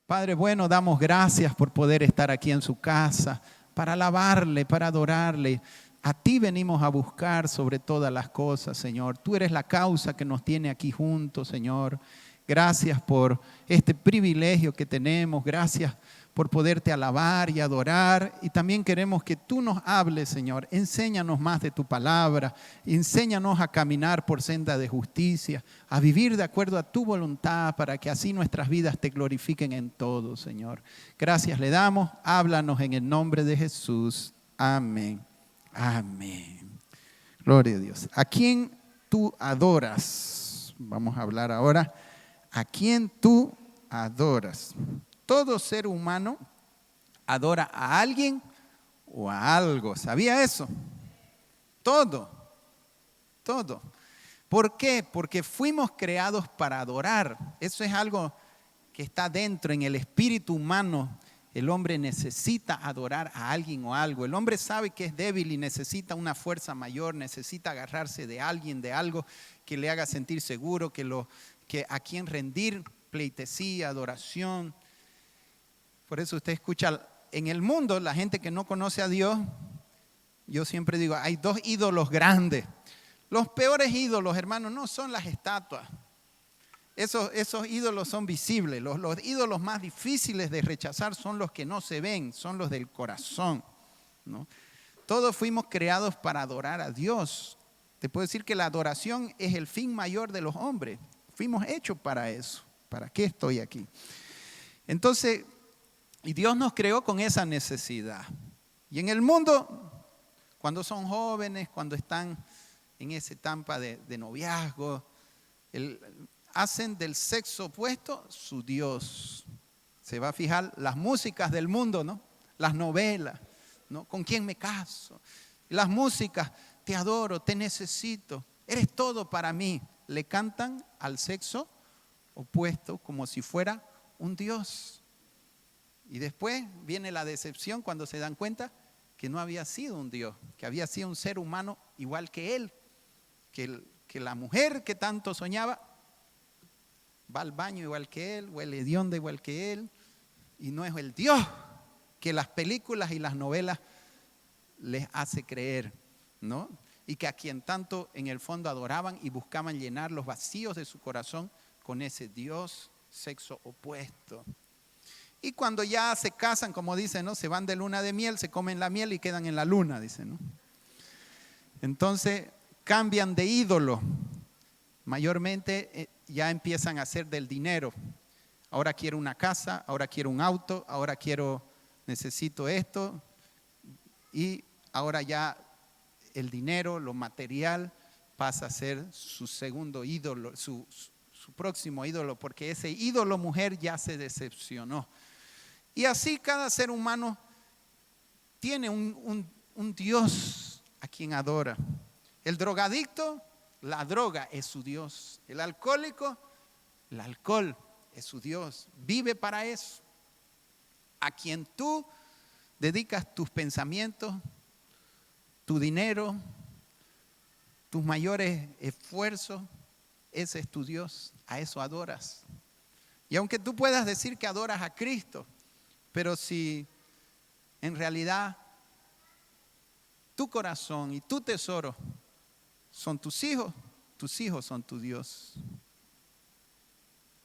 Padre bueno, damos gracias por poder estar aquí en su casa, para alabarle, para adorarle. A ti venimos a buscar sobre todas las cosas, Señor. Tú eres la causa que nos tiene aquí juntos, Señor. Gracias por este privilegio que tenemos. Gracias por poderte alabar y adorar. Y también queremos que tú nos hables, Señor. Enséñanos más de tu palabra. Enséñanos a caminar por senda de justicia, a vivir de acuerdo a tu voluntad, para que así nuestras vidas te glorifiquen en todo, Señor. Gracias le damos. Háblanos en el nombre de Jesús. Amén. Amén. Gloria a Dios. ¿A quién tú adoras? Vamos a hablar ahora. ¿A quién tú adoras? Todo ser humano adora a alguien o a algo. ¿Sabía eso? Todo. ¿Por qué? Porque fuimos creados para adorar. Eso es algo que está dentro, en el espíritu humano. El hombre necesita adorar a alguien o algo. El hombre sabe que es débil y necesita una fuerza mayor, necesita agarrarse de alguien, de algo que le haga sentir seguro, que a quien rendir pleitesía, adoración. Por eso usted escucha en el mundo, la gente que no conoce a Dios, yo siempre digo, hay dos ídolos grandes. Los peores ídolos, hermanos, no son las estatuas. Esos ídolos son visibles. Los ídolos más difíciles de rechazar son los que no se ven, son los del corazón, ¿no? Todos fuimos creados para adorar a Dios. Te puedo decir que la adoración es el fin mayor de los hombres. Fuimos hechos para eso. ¿Para qué estoy aquí? Entonces, y Dios nos creó con esa necesidad. Y en el mundo, cuando son jóvenes, cuando están en esa etapa de noviazgo, hacen del sexo opuesto su Dios. Se va a fijar las músicas del mundo, ¿no? Las novelas, ¿no? ¿Con quién me caso? Las músicas, te adoro, te necesito, eres todo para mí. Le cantan al sexo opuesto como si fuera un Dios. Y después viene la decepción cuando se dan cuenta que no había sido un Dios, que había sido un ser humano igual que él, que la mujer que tanto soñaba va al baño igual que él, huele hedionda igual que él, y no es el Dios que las películas y las novelas les hace creer, ¿no? Y que a quien tanto en el fondo adoraban y buscaban llenar los vacíos de su corazón con ese Dios sexo opuesto. Y cuando ya se casan, como dicen, ¿no? Se van de luna de miel, se comen la miel y quedan en la luna, dicen, ¿no? Entonces cambian de ídolo. Mayormente ya empiezan a hacer del dinero. Ahora quiero una casa, ahora quiero un auto, ahora necesito esto. Y ahora ya el dinero, lo material, pasa a ser su segundo ídolo, su próximo ídolo, porque ese ídolo mujer ya se decepcionó. Y así cada ser humano tiene un Dios a quien adora. El drogadicto, la droga es su Dios. El alcohólico, el alcohol es su Dios. Vive para eso. A quien tú dedicas tus pensamientos, tu dinero, tus mayores esfuerzos, ese es tu Dios. A eso adoras. Y aunque tú puedas decir que adoras a Cristo, pero si en realidad tu corazón y tu tesoro son tus hijos son tu Dios.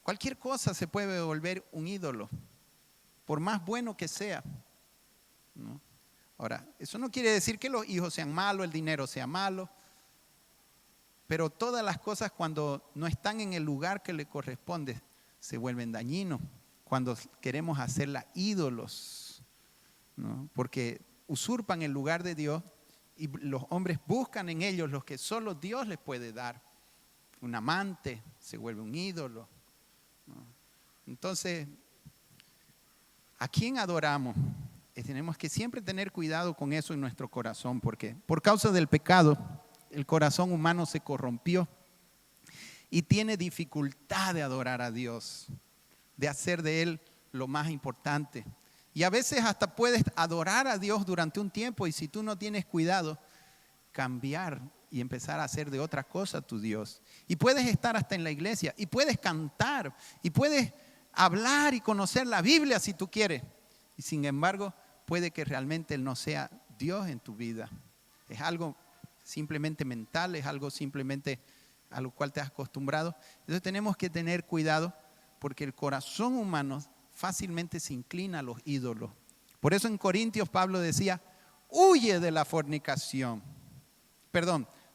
Cualquier cosa se puede volver un ídolo, por más bueno que sea, ¿no? Ahora, eso no quiere decir que los hijos sean malos, el dinero sea malo, pero todas las cosas cuando no están en el lugar que le corresponde se vuelven dañinos. Cuando queremos hacerla ídolos, ¿no? Porque usurpan el lugar de Dios y los hombres buscan en ellos lo que solo Dios les puede dar. Un amante se vuelve un ídolo, ¿no? Entonces, ¿a quién adoramos? Tenemos que siempre tener cuidado con eso en nuestro corazón, porque por causa del pecado el corazón humano se corrompió y tiene dificultad de adorar a Dios, de hacer de Él lo más importante. Y a veces hasta puedes adorar a Dios durante un tiempo y si tú no tienes cuidado, cambiar y empezar a hacer de otra cosa tu Dios. Y puedes estar hasta en la iglesia y puedes cantar y puedes hablar y conocer la Biblia si tú quieres. Y sin embargo, puede que realmente Él no sea Dios en tu vida. Es algo simplemente mental, es algo simplemente a lo cual te has acostumbrado. Entonces tenemos que tener cuidado porque el corazón humano fácilmente se inclina a los ídolos. Por eso en Corintios Pablo decía, huye de la fornicación,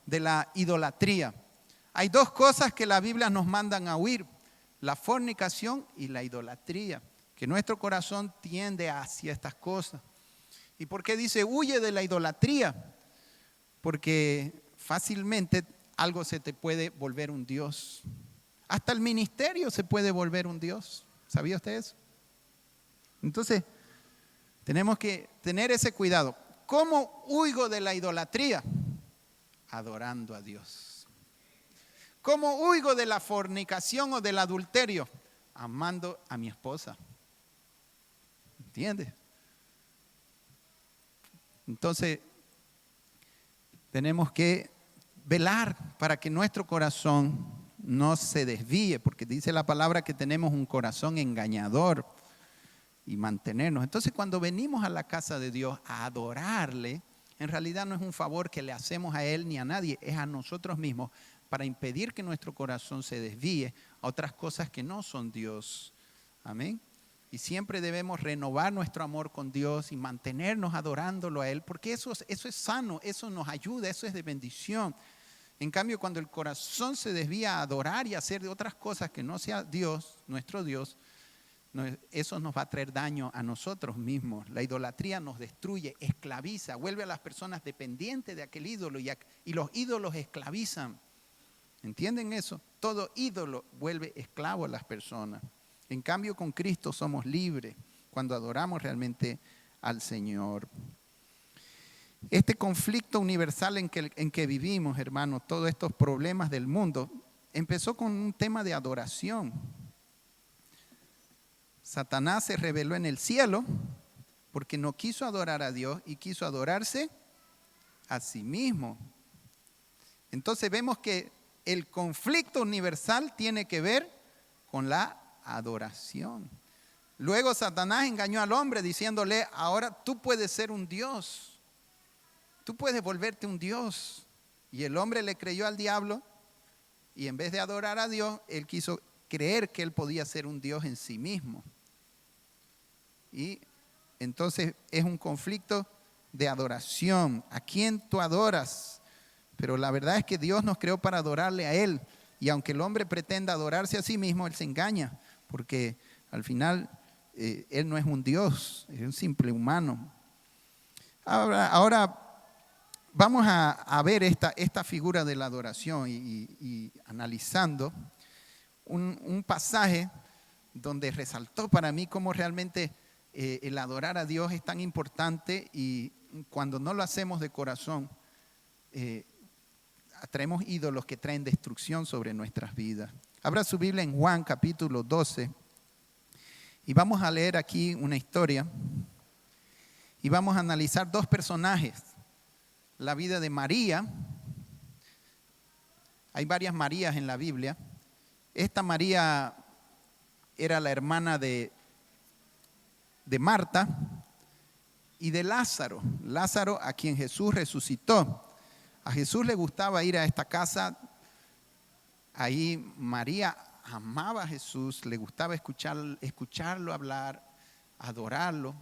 de la idolatría. Hay dos cosas que la Biblia nos mandan a huir, la fornicación y la idolatría, que nuestro corazón tiende hacia estas cosas. ¿Y por qué dice huye de la idolatría? Porque fácilmente algo se te puede volver un Dios. Hasta el ministerio se puede volver un Dios. ¿Sabía usted eso? Entonces, tenemos que tener ese cuidado. ¿Cómo huyo de la idolatría? Adorando a Dios. ¿Cómo huyo de la fornicación o del adulterio? Amando a mi esposa. ¿Entiendes? Entonces, tenemos que velar para que nuestro corazón no se desvíe, porque dice la palabra que tenemos un corazón engañador y mantenernos. Entonces, cuando venimos a la casa de Dios a adorarle, en realidad no es un favor que le hacemos a Él ni a nadie, es a nosotros mismos para impedir que nuestro corazón se desvíe a otras cosas que no son Dios. Amén. Y siempre debemos renovar nuestro amor con Dios y mantenernos adorándolo a Él, porque eso es sano, eso nos ayuda, eso es de bendición. En cambio, cuando el corazón se desvía a adorar y a hacer de otras cosas que no sea Dios, nuestro Dios, eso nos va a traer daño a nosotros mismos. La idolatría nos destruye, esclaviza, vuelve a las personas dependientes de aquel ídolo y los ídolos esclavizan. ¿Entienden eso? Todo ídolo vuelve esclavo a las personas. En cambio, con Cristo somos libres cuando adoramos realmente al Señor. Este conflicto universal en que vivimos, hermanos, todos estos problemas del mundo, empezó con un tema de adoración. Satanás se rebeló en el cielo porque no quiso adorar a Dios y quiso adorarse a sí mismo. Entonces vemos que el conflicto universal tiene que ver con la adoración. Luego Satanás engañó al hombre diciéndole, ahora tú puedes ser un Dios. Tú puedes volverte un Dios. Y el hombre le creyó al diablo y en vez de adorar a Dios, él quiso creer que él podía ser un Dios en sí mismo. Y entonces es un conflicto de adoración. ¿A quién tú adoras? Pero la verdad es que Dios nos creó para adorarle a Él. Y aunque el hombre pretenda adorarse a sí mismo, él se engaña. Porque al final Él no es un Dios, es un simple humano. Ahora vamos a ver esta figura de la adoración y analizando un pasaje donde resaltó para mí cómo realmente el adorar a Dios es tan importante y cuando no lo hacemos de corazón, atraemos ídolos que traen destrucción sobre nuestras vidas. Abra su Biblia en Juan capítulo 12 y vamos a leer aquí una historia y vamos a analizar dos personajes. La vida de María. Hay varias Marías en la Biblia. Esta María era la hermana de Marta y de Lázaro. Lázaro a quien Jesús resucitó. A Jesús le gustaba ir a esta casa. Ahí María amaba a Jesús, le gustaba escucharlo hablar, adorarlo.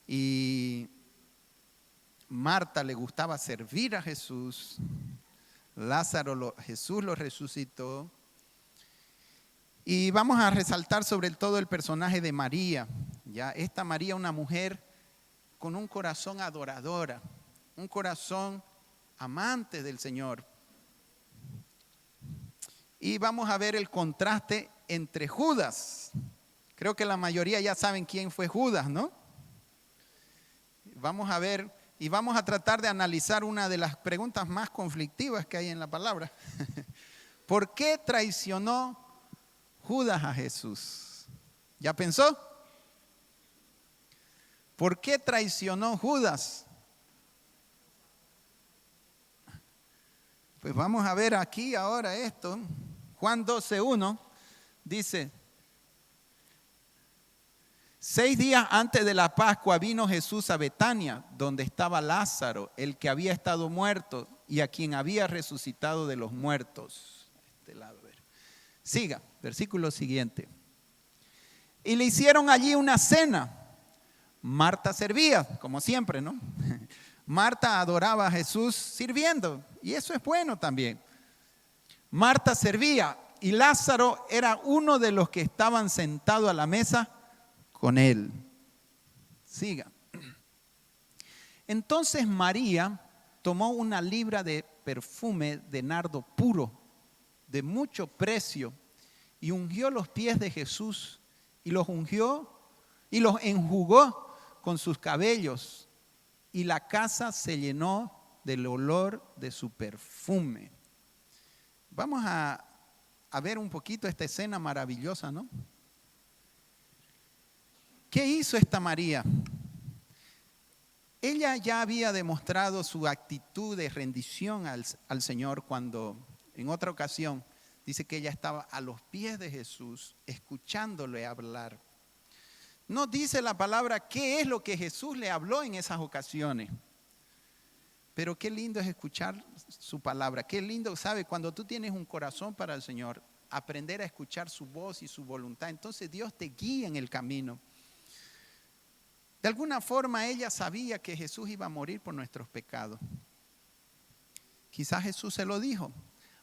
Y Marta le gustaba servir a Jesús. Jesús lo resucitó. Y vamos a resaltar sobre todo el personaje de María. Ya, esta María, una mujer con un corazón adoradora, un corazón amante del Señor. Y vamos a ver el contraste entre Judas. Creo que la mayoría ya saben quién fue Judas, ¿no? Vamos a ver y vamos a tratar de analizar una de las preguntas más conflictivas que hay en la palabra. ¿Por qué traicionó Judas a Jesús? ¿Ya pensó? ¿Por qué traicionó Judas? Pues vamos a ver aquí ahora esto. Juan 12:1 dice, 6 días antes de la Pascua vino Jesús a Betania, donde estaba Lázaro, el que había estado muerto y a quien había resucitado de los muertos. Siga, versículo siguiente. Y le hicieron allí una cena. Marta servía, como siempre, ¿no? Marta adoraba a Jesús sirviendo, y eso es bueno también. Marta servía y Lázaro era uno de los que estaban sentados a la mesa con él. Siga. Entonces María tomó una libra de perfume de nardo puro, de mucho precio, y ungió los pies de Jesús, y los ungió y los enjugó con sus cabellos, y la casa se llenó del olor de su perfume. Vamos a ver un poquito esta escena maravillosa, ¿no? ¿Qué hizo esta María? Ella ya había demostrado su actitud de rendición al Señor cuando en otra ocasión dice que ella estaba a los pies de Jesús escuchándole hablar. No dice la palabra qué es lo que Jesús le habló en esas ocasiones. Pero qué lindo es escuchar su palabra. Qué lindo, ¿sabe? Cuando tú tienes un corazón para el Señor, aprender a escuchar su voz y su voluntad. Entonces Dios te guía en el camino. De alguna forma ella sabía que Jesús iba a morir por nuestros pecados. Quizás Jesús se lo dijo.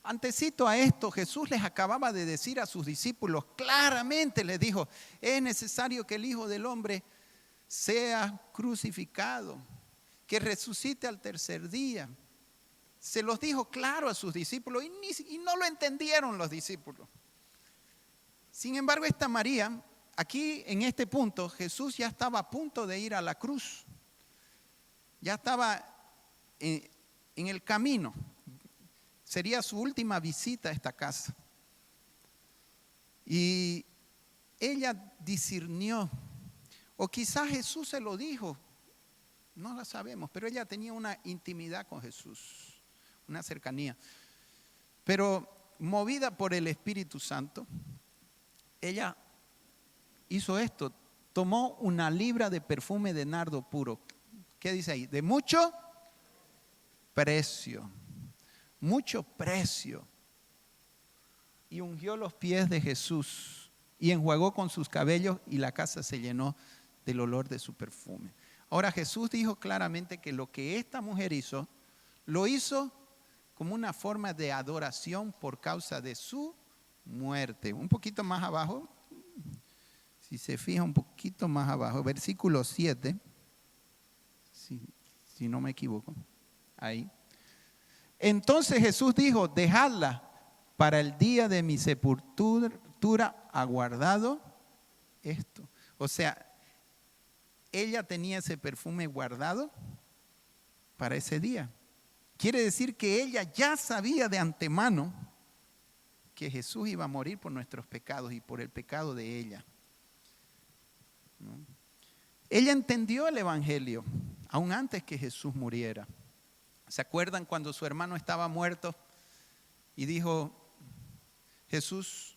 Antecito a esto, Jesús les acababa de decir a sus discípulos, claramente les dijo, es necesario que el Hijo del Hombre sea crucificado, que resucite al tercer día. Se los dijo claro a sus discípulos y no lo entendieron los discípulos. Sin embargo, esta María, aquí en este punto, Jesús ya estaba a punto de ir a la cruz. Ya estaba en el camino. Sería su última visita a esta casa. Y ella discernió, o quizás Jesús se lo dijo, no lo sabemos, pero ella tenía una intimidad con Jesús, una cercanía. Pero movida por el Espíritu Santo, ella hizo esto, tomó una libra de perfume de nardo puro. ¿Qué dice ahí? De mucho precio. Mucho precio. Y ungió los pies de Jesús y enjuagó con sus cabellos y la casa se llenó del olor de su perfume. Ahora Jesús dijo claramente que lo que esta mujer hizo, lo hizo como una forma de adoración por causa de su muerte. Un poquito más abajo, si se fija un poquito más abajo, versículo 7, si no me equivoco, ahí. Entonces Jesús dijo, dejadla para el día de mi sepultura aguardado esto. O sea, ella tenía ese perfume guardado para ese día. Quiere decir que ella ya sabía de antemano que Jesús iba a morir por nuestros pecados y por el pecado de ella. ¿No? Ella entendió el evangelio aún antes que Jesús muriera. ¿Se acuerdan cuando su hermano estaba muerto y dijo Jesús?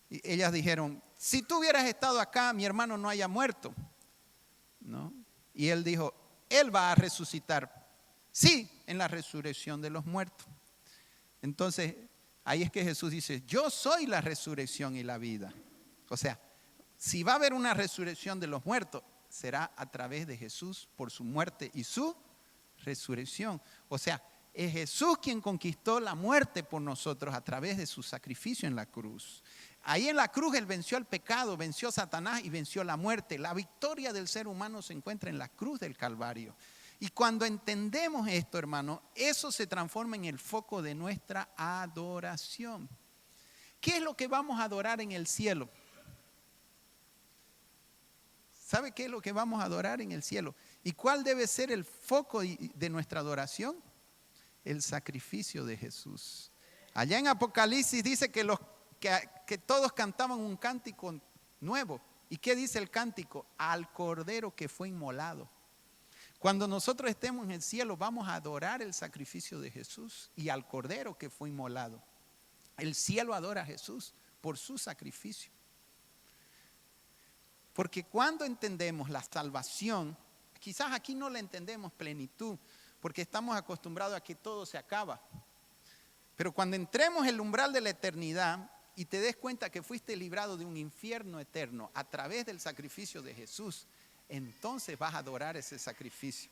Y ellas dijeron, si tú hubieras estado acá, mi hermano no haya muerto, ¿no? Y él dijo, él va a resucitar, sí, en la resurrección de los muertos. Entonces, ahí es que Jesús dice, yo soy la resurrección y la vida. O sea, si va a haber una resurrección de los muertos, será a través de Jesús por su muerte y su resurrección. O sea, es Jesús quien conquistó la muerte por nosotros a través de su sacrificio en la cruz. Ahí en la cruz Él venció el pecado, venció a Satanás y venció la muerte. La victoria del ser humano se encuentra en la cruz del Calvario. Y cuando entendemos esto, hermano, eso se transforma en el foco de nuestra adoración. ¿Qué es lo que vamos a adorar en el cielo? ¿Sabe qué es lo que vamos a adorar en el cielo? ¿Y cuál debe ser el foco de nuestra adoración? El sacrificio de Jesús. Allá en Apocalipsis dice que todos cantaban un cántico nuevo. ¿Y qué dice el cántico? Al Cordero que fue inmolado. Cuando nosotros estemos en el cielo vamos a adorar el sacrificio de Jesús y al Cordero que fue inmolado. El cielo adora a Jesús por su sacrificio. Porque cuando entendemos la salvación, quizás aquí no la entendemos plenitud, porque estamos acostumbrados a que todo se acaba. Pero cuando entremos en el umbral de la eternidad y te des cuenta que fuiste librado de un infierno eterno a través del sacrificio de Jesús, entonces vas a adorar ese sacrificio.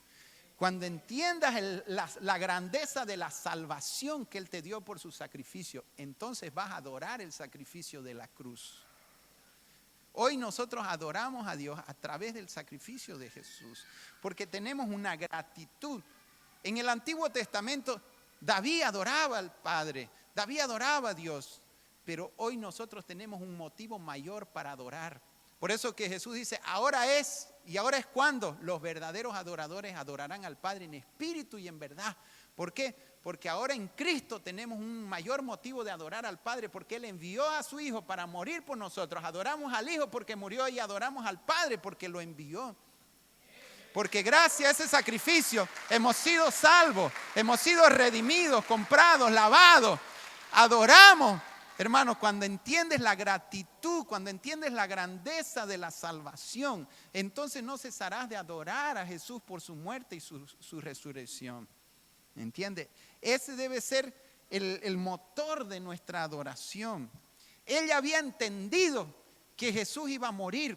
Cuando entiendas la grandeza de la salvación que Él te dio por su sacrificio, entonces vas a adorar el sacrificio de la cruz. Hoy nosotros adoramos a Dios a través del sacrificio de Jesús, porque tenemos una gratitud. En el Antiguo Testamento, David adoraba al Padre, David adoraba a Dios, pero hoy nosotros tenemos un motivo mayor para adorar. Por eso que Jesús dice, ahora es cuando los verdaderos adoradores adorarán al Padre en espíritu y en verdad. ¿Por qué? Porque ahora en Cristo tenemos un mayor motivo de adorar al Padre, porque Él envió a su Hijo para morir por nosotros. Adoramos al Hijo porque murió y adoramos al Padre porque lo envió. Porque gracias a ese sacrificio hemos sido salvos, hemos sido redimidos, comprados, lavados. Adoramos. Hermanos, cuando entiendes la gratitud, cuando entiendes la grandeza de la salvación, entonces no cesarás de adorar a Jesús por su muerte y su resurrección. ¿Entiendes? Ese debe ser el motor de nuestra adoración. Ella había entendido que Jesús iba a morir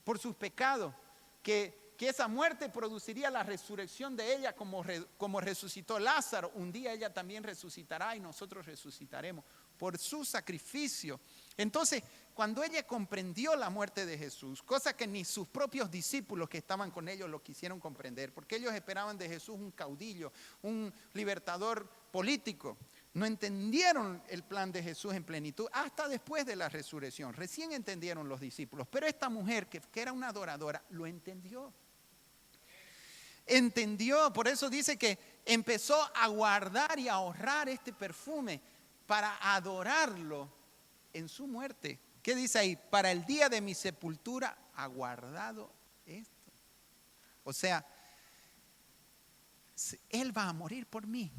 por sus pecados, que esa muerte produciría la resurrección de ella como resucitó Lázaro. Un día ella también resucitará y nosotros resucitaremos por su sacrificio. Entonces, cuando ella comprendió la muerte de Jesús, cosa que ni sus propios discípulos que estaban con ellos lo quisieron comprender, porque ellos esperaban de Jesús un caudillo, un libertador político. No entendieron el plan de Jesús en plenitud hasta después de la resurrección. Recién entendieron los discípulos, pero esta mujer que era una adoradora lo entendió. Entendió, por eso dice que empezó a guardar y a ahorrar este perfume para adorarlo en su muerte. ¿Qué dice ahí? Para el día de mi sepultura ha guardado esto. O sea, Él va a morir por mí.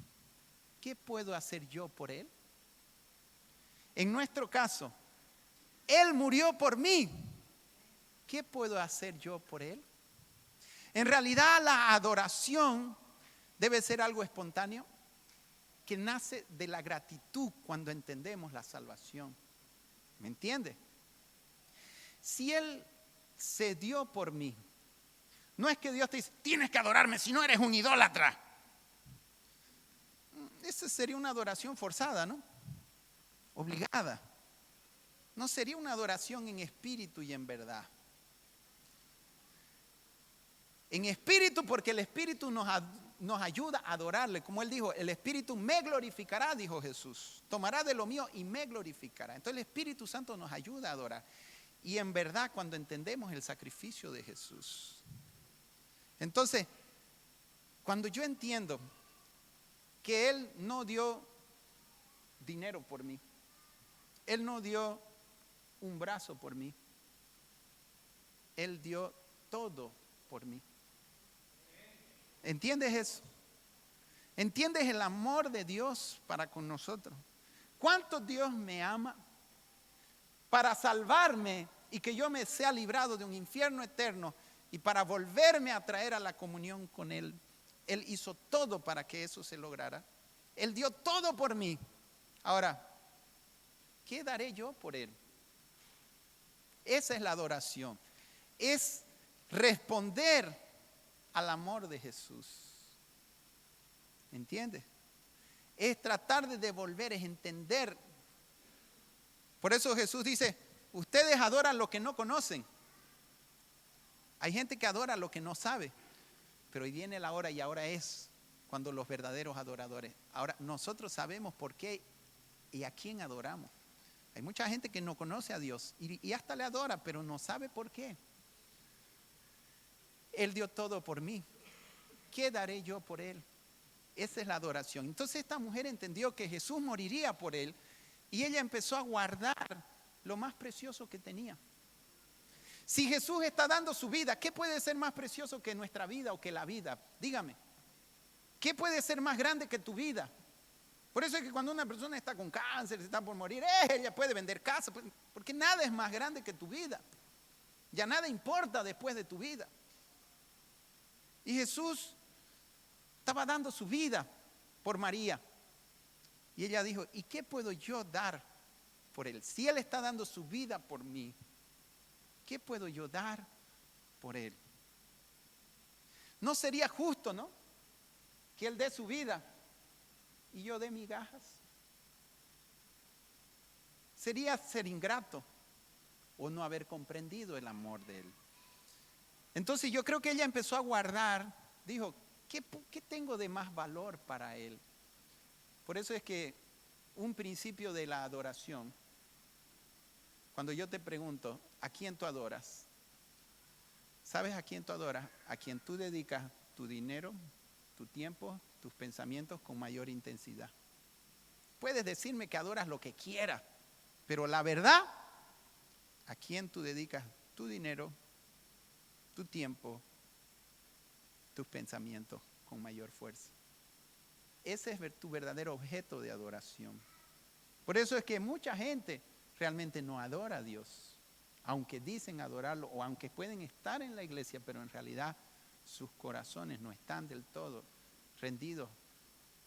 ¿Qué puedo hacer yo por Él? En nuestro caso, Él murió por mí. ¿Qué puedo hacer yo por Él? En realidad la adoración debe ser algo espontáneo que nace de la gratitud cuando entendemos la salvación. ¿Me entiende? Si Él se dio por mí, no es que Dios te dice, tienes que adorarme, si no eres un idólatra. Esa sería una adoración forzada, ¿no? Obligada. No sería una adoración en espíritu y en verdad. En espíritu, porque el espíritu nos ayuda a adorarle. Como Él dijo, el espíritu me glorificará, dijo Jesús. Tomará de lo mío y me glorificará. Entonces el Espíritu Santo nos ayuda a adorar. Y en verdad, cuando entendemos el sacrificio de Jesús. Entonces, cuando yo entiendo que Él no dio dinero por mí, Él no dio un brazo por mí, Él dio todo por mí. ¿Entiendes eso? ¿Entiendes el amor de Dios para con nosotros? ¿Cuánto Dios me ama para salvarme y que yo me sea librado de un infierno eterno y para volverme a traer a la comunión con Él? Él hizo todo para que eso se lograra. Él dio todo por mí. Ahora, ¿qué daré yo por Él? Esa es la adoración. Es responder al amor de Jesús. ¿Entiendes? Es tratar de devolver, es entender. Por eso Jesús dice, ustedes adoran lo que no conocen. Hay gente que adora lo que no sabe. Pero hoy viene la hora y ahora es cuando los verdaderos adoradores. Ahora nosotros sabemos por qué y a quién adoramos. Hay mucha gente que no conoce a Dios y hasta le adora, pero no sabe por qué. Él dio todo por mí. ¿Qué daré yo por Él? Esa es la adoración. Entonces esta mujer entendió que Jesús moriría por él y ella empezó a guardar lo más precioso que tenía. Si Jesús está dando su vida, ¿qué puede ser más precioso que nuestra vida o que la vida? Dígame, ¿qué puede ser más grande que tu vida? Por eso es que cuando una persona está con cáncer, está por morir, ella puede vender casa, porque nada es más grande que tu vida. Ya nada importa después de tu vida. Y Jesús estaba dando su vida por María. Y ella dijo, ¿y qué puedo yo dar por él? Si él está dando su vida por mí, ¿qué puedo yo dar por él? No sería justo, ¿no? Que él dé su vida y yo dé migajas. Sería ser ingrato o no haber comprendido el amor de él. Entonces yo creo que ella empezó a guardar, dijo, ¿qué tengo de más valor para él? Por eso es que un principio de la adoración, cuando yo te pregunto, ¿a quién tú adoras? ¿Sabes a quién tú adoras? A quien tú dedicas tu dinero, tu tiempo, tus pensamientos con mayor intensidad. Puedes decirme que adoras lo que quieras, pero la verdad, ¿a quién tú dedicas tu dinero, tu tiempo, tus pensamientos con mayor fuerza? Ese es tu verdadero objeto de adoración. Por eso es que mucha gente realmente no adora a Dios, aunque dicen adorarlo o aunque pueden estar en la iglesia, pero en realidad sus corazones no están del todo rendidos.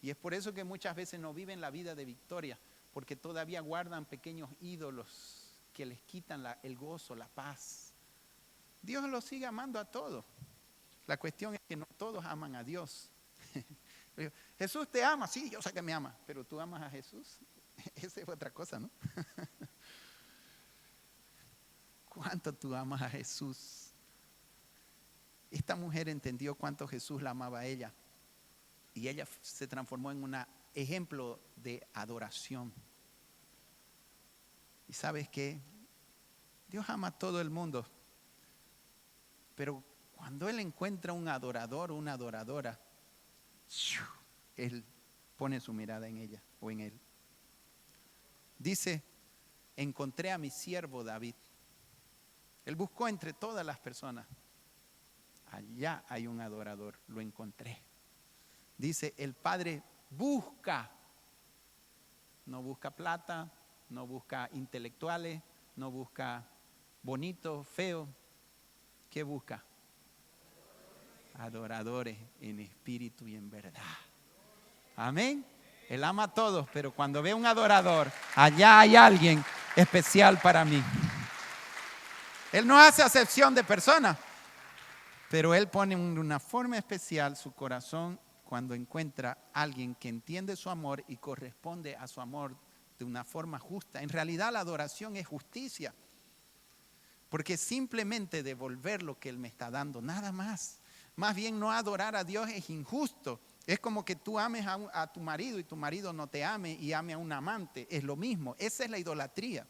Y es por eso que muchas veces no viven la vida de victoria, porque todavía guardan pequeños ídolos que les quitan el gozo, la paz. Dios los sigue amando a todos. La cuestión es que no todos aman a Dios. Jesús te ama, sí, yo sé que me ama, pero tú amas a Jesús. Esa es otra cosa, ¿no? ¿Cuánto tú amas a Jesús? Esta mujer entendió cuánto Jesús la amaba a ella y ella se transformó en un ejemplo de adoración. ¿Y sabes qué? Dios ama a todo el mundo, pero cuando Él encuentra un adorador o una adoradora, Él pone su mirada en ella o en él. Dice, encontré a mi siervo David. Él buscó entre todas las personas. Allá hay un adorador, lo encontré. Dice, el Padre busca. No busca plata, no busca intelectuales, no busca bonito, feo. ¿Qué busca? Adoradores en espíritu y en verdad. Amén. Él ama a todos, pero cuando ve un adorador, allá hay alguien especial para mí. Él no hace acepción de personas, pero Él pone en una forma especial su corazón cuando encuentra a alguien que entiende su amor y corresponde a su amor de una forma justa. En realidad la adoración es justicia, porque simplemente devolver lo que Él me está dando, nada más. Más bien no adorar a Dios es injusto. Es como que tú ames a tu marido y tu marido no te ame y ame a un amante. Es lo mismo, esa es la idolatría.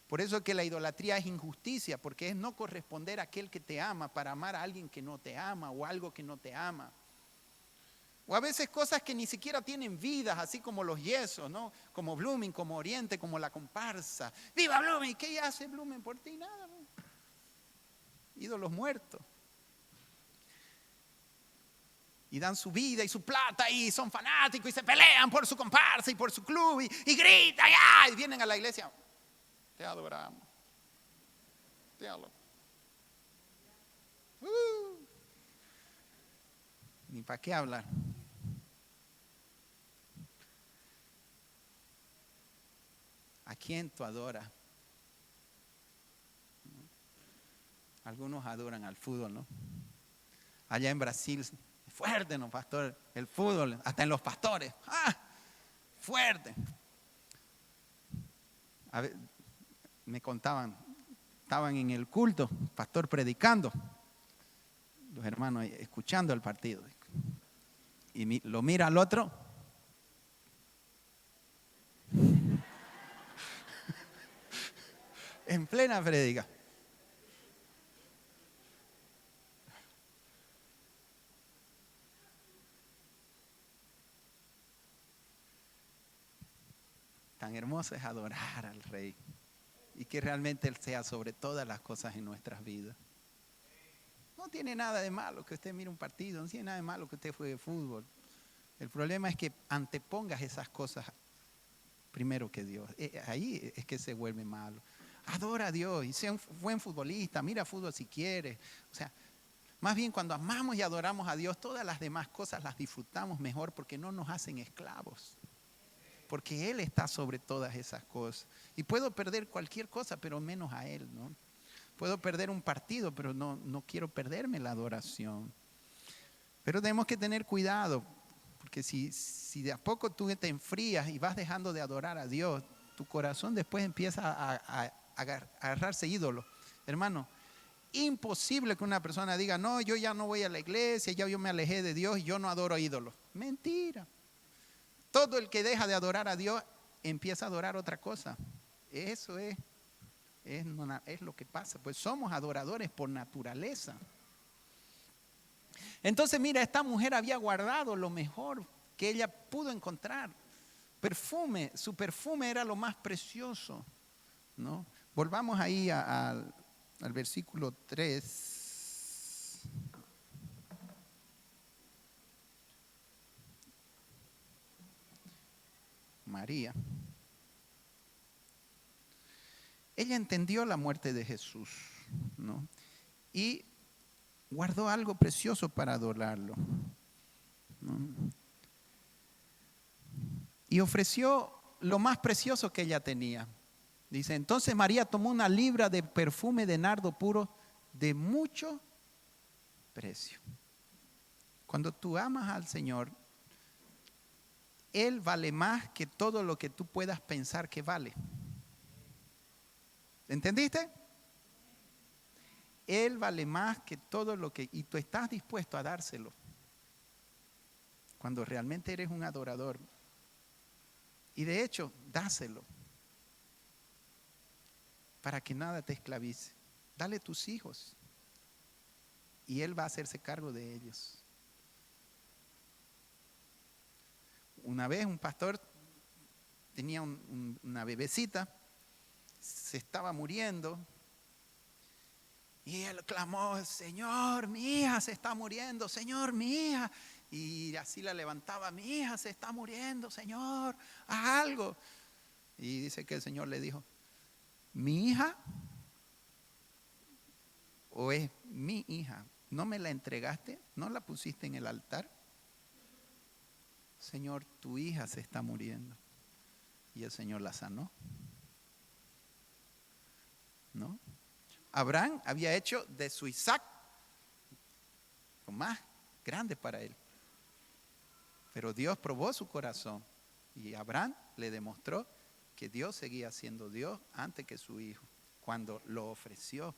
Por eso es que la idolatría es injusticia, porque es no corresponder a aquel que te ama para amar a alguien que no te ama o algo que no te ama. O a veces cosas que ni siquiera tienen vidas, así como los yesos, ¿no? Como Blooming, como Oriente, como la comparsa. ¡Viva Blooming! ¿Qué hace Blooming por ti? Nada, ¿no? Ídolos muertos. Y dan su vida y su plata y son fanáticos y se pelean por su comparsa y por su club y gritan y vienen a la iglesia. Te adoramos. Te adoramos. Ni para qué hablar. ¿A quién tú adoras? Algunos adoran al fútbol, ¿no? Allá en Brasil, fuerte, ¿no, pastor? El fútbol, hasta en los pastores. Fuerte. A ver, me contaban, estaban en el culto, pastor predicando, los hermanos escuchando el partido. Y lo mira al otro. En plena predica. Tan hermoso es adorar al Rey y que realmente Él sea sobre todas las cosas en nuestras vidas. No tiene nada de malo que usted mire un partido, no tiene nada de malo que usted juegue fútbol. El problema es que antepongas esas cosas primero que Dios. Ahí es que se vuelve malo. Adora a Dios y sea un buen futbolista, mira fútbol si quieres. O sea, más bien cuando amamos y adoramos a Dios, todas las demás cosas las disfrutamos mejor porque no nos hacen esclavos. Porque Él está sobre todas esas cosas. Y puedo perder cualquier cosa, pero menos a Él, ¿no? Puedo perder un partido, pero no quiero perderme la adoración. Pero tenemos que tener cuidado, porque si de a poco tú te enfrías y vas dejando de adorar a Dios, tu corazón después empieza a agarrarse ídolos. Hermano, imposible que una persona diga, no, yo ya no voy a la iglesia, ya yo me alejé de Dios y yo no adoro ídolos. Mentira. Todo el que deja de adorar a Dios empieza a adorar otra cosa. Eso es lo que pasa. Pues somos adoradores por naturaleza. Entonces, mira, esta mujer había guardado lo mejor que ella pudo encontrar. Perfume, su perfume era lo más precioso, ¿no? Volvamos ahí al versículo 3. María. Ella entendió la muerte de Jesús, ¿no? Y guardó algo precioso para adorarlo, ¿no? Y ofreció lo más precioso que ella tenía. Dice, entonces María tomó una libra de perfume de nardo puro de mucho precio. Cuando tú amas al Señor, Él vale más que todo lo que tú puedas pensar que vale. ¿Entendiste? Él vale más que todo lo que... Y tú estás dispuesto a dárselo. Cuando realmente eres un adorador. Y de hecho, dáselo. Para que nada te esclavice. Dale tus hijos. Y Él va a hacerse cargo de ellos. Una vez un pastor tenía una bebecita, se estaba muriendo, y él clamó, Señor, mi hija se está muriendo, Señor, mi hija. Y así la levantaba, mi hija se está muriendo, Señor, haz algo. Y dice que el Señor le dijo, ¿mi hija o es mi hija? ¿No me la entregaste? ¿No la pusiste en el altar? Señor, tu hija se está muriendo. Y el Señor la sanó. ¿No? Abraham había hecho de su Isaac lo más grande para él. Pero Dios probó su corazón. Y Abraham le demostró que Dios seguía siendo Dios antes que su hijo. Cuando lo ofreció.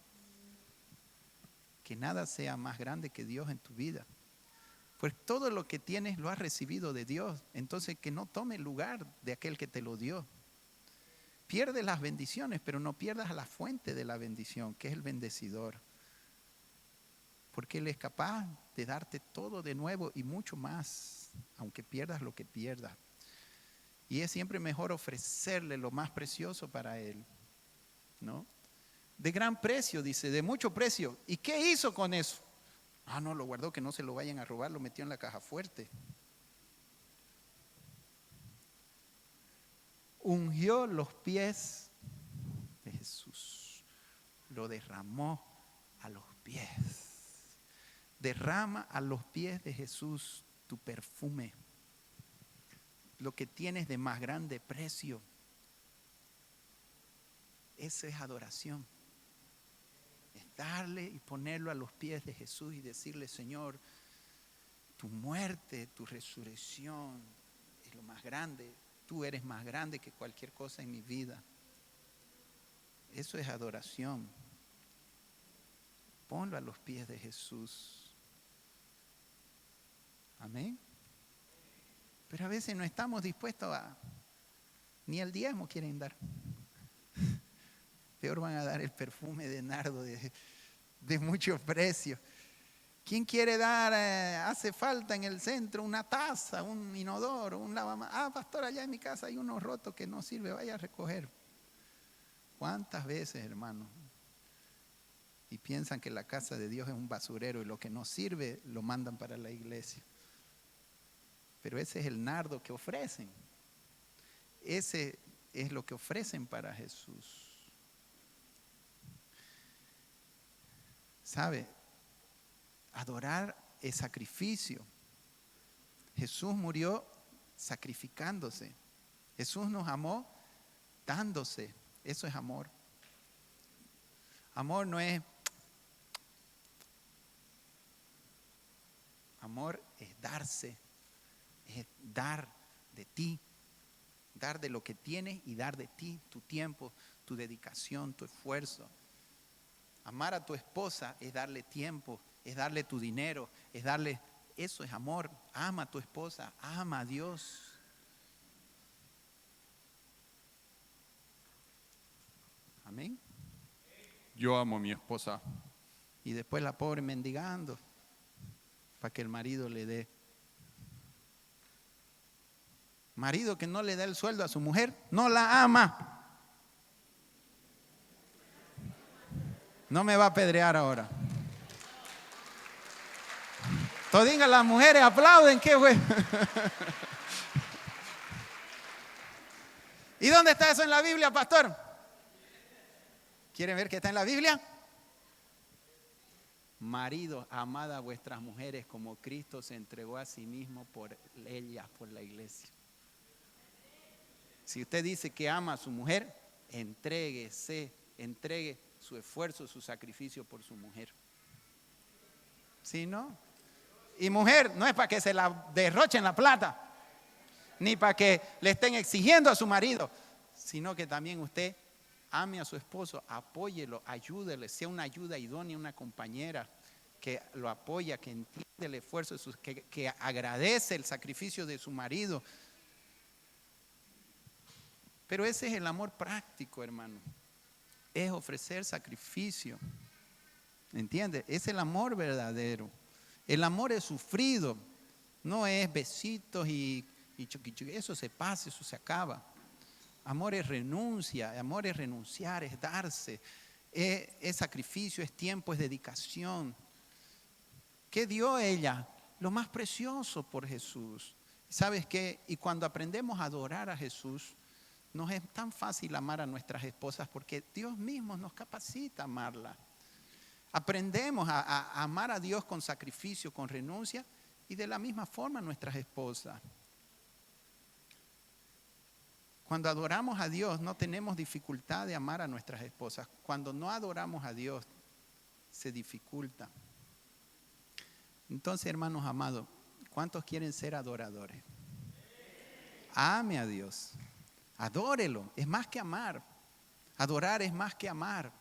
Que nada sea más grande que Dios en tu vida. Pues todo lo que tienes lo has recibido de Dios. Entonces que no tome el lugar de aquel que te lo dio. Pierdes las bendiciones, pero no pierdas a la fuente de la bendición, que es el bendecidor. Porque Él es capaz de darte todo de nuevo y mucho más, aunque pierdas lo que pierdas. Y es siempre mejor ofrecerle lo más precioso para Él, ¿no? De gran precio, dice, de mucho precio. ¿Y qué hizo con eso? Ah, no, lo guardó, que no se lo vayan a robar, lo metió en la caja fuerte. Ungió los pies de Jesús. Lo derramó a los pies. Derrama a los pies de Jesús tu perfume. Lo que tienes de más grande precio. Eso es adoración. Es darle y ponerlo a los pies de Jesús y decirle, Señor, tu muerte, tu resurrección es lo más grande. Tú eres más grande que cualquier cosa en mi vida. Eso es adoración. Ponlo a los pies de Jesús. Amén. Pero a veces no estamos dispuestos ni el diezmo quieren dar. Peor van a dar el perfume de nardo de mucho precio. ¿Quién quiere dar? Hace falta en el centro una taza, un inodoro, un lavamanos. Ah, pastor, allá en mi casa hay uno roto que no sirve, vaya a recoger. ¿Cuántas veces, hermano? Y piensan que la casa de Dios es un basurero y lo que no sirve lo mandan para la iglesia. Pero ese es el nardo que ofrecen. Ese es lo que ofrecen para Jesús. ¿Sabe? Adorar es sacrificio. Jesús murió sacrificándose. Jesús nos amó dándose. Eso es amor. Amor no es... Amor es darse. Es dar de ti. Dar de lo que tienes y dar de ti, tu tiempo, tu dedicación, tu esfuerzo. Amar a tu esposa es darle tiempo, es darle tu dinero, es darle... Eso es amor. Ama a tu esposa, ama a Dios. Amén. Yo amo a mi esposa. Y después la pobre mendigando para que el marido le dé. Marido que no le da el sueldo a su mujer, no la ama. No me va a apedrear ahora. Todingas las mujeres aplauden, ¿qué fue? ¿Y dónde está eso en la Biblia, pastor? ¿Quieren ver qué está en la Biblia? Maridos, amad a vuestras mujeres como Cristo se entregó a sí mismo por ellas, por la iglesia. Si usted dice que ama a su mujer, entregue su esfuerzo, su sacrificio por su mujer. ¿Sí, no? Y mujer, no es para que se la derrochen la plata, ni para que le estén exigiendo a su marido, sino que también usted ame a su esposo, apóyelo, ayúdele, sea una ayuda idónea, una compañera que lo apoya, que entiende el esfuerzo, que agradece el sacrificio de su marido. Pero ese es el amor práctico, hermano. Es ofrecer sacrificio. ¿Entiende? Es el amor verdadero. El amor es sufrido. No es besitos y chuqui. Eso se pasa, eso se acaba. Amor es renuncia. Amor es renunciar, es darse. Es sacrificio, es tiempo, es dedicación. ¿Qué dio ella? Lo más precioso por Jesús. ¿Sabes qué? Y cuando aprendemos a adorar a Jesús, nos es tan fácil amar a nuestras esposas porque Dios mismo nos capacita a amarla. Aprendemos a amar a Dios con sacrificio, con renuncia y de la misma forma a nuestras esposas. Cuando adoramos a Dios no tenemos dificultad de amar a nuestras esposas. Cuando no adoramos a Dios se dificulta. Entonces, hermanos amados, ¿cuántos quieren ser adoradores? Ame a Dios. Adórelo, es más que amar. Adorar es más que amar.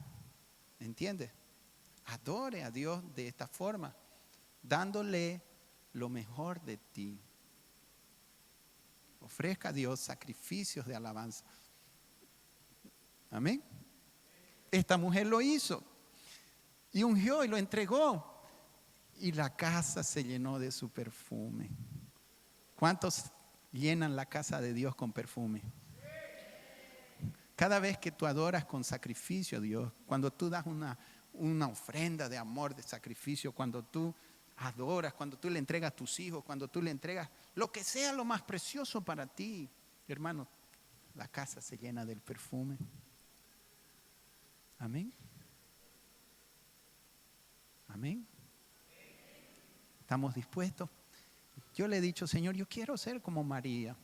¿Entiendes? Adore a Dios de esta forma, dándole lo mejor de ti. Ofrezca a Dios sacrificios de alabanza. Amén. Esta mujer lo hizo y ungió y lo entregó. Y la casa se llenó de su perfume. ¿Cuántos llenan la casa de Dios con perfume? Cada vez que tú adoras con sacrificio a Dios, cuando tú das una ofrenda de amor, de sacrificio, cuando tú adoras, cuando tú le entregas a tus hijos, cuando tú le entregas lo que sea lo más precioso para ti, hermano, la casa se llena del perfume. Amén. Amén. ¿Estamos dispuestos? Yo le he dicho, Señor, yo quiero ser como María.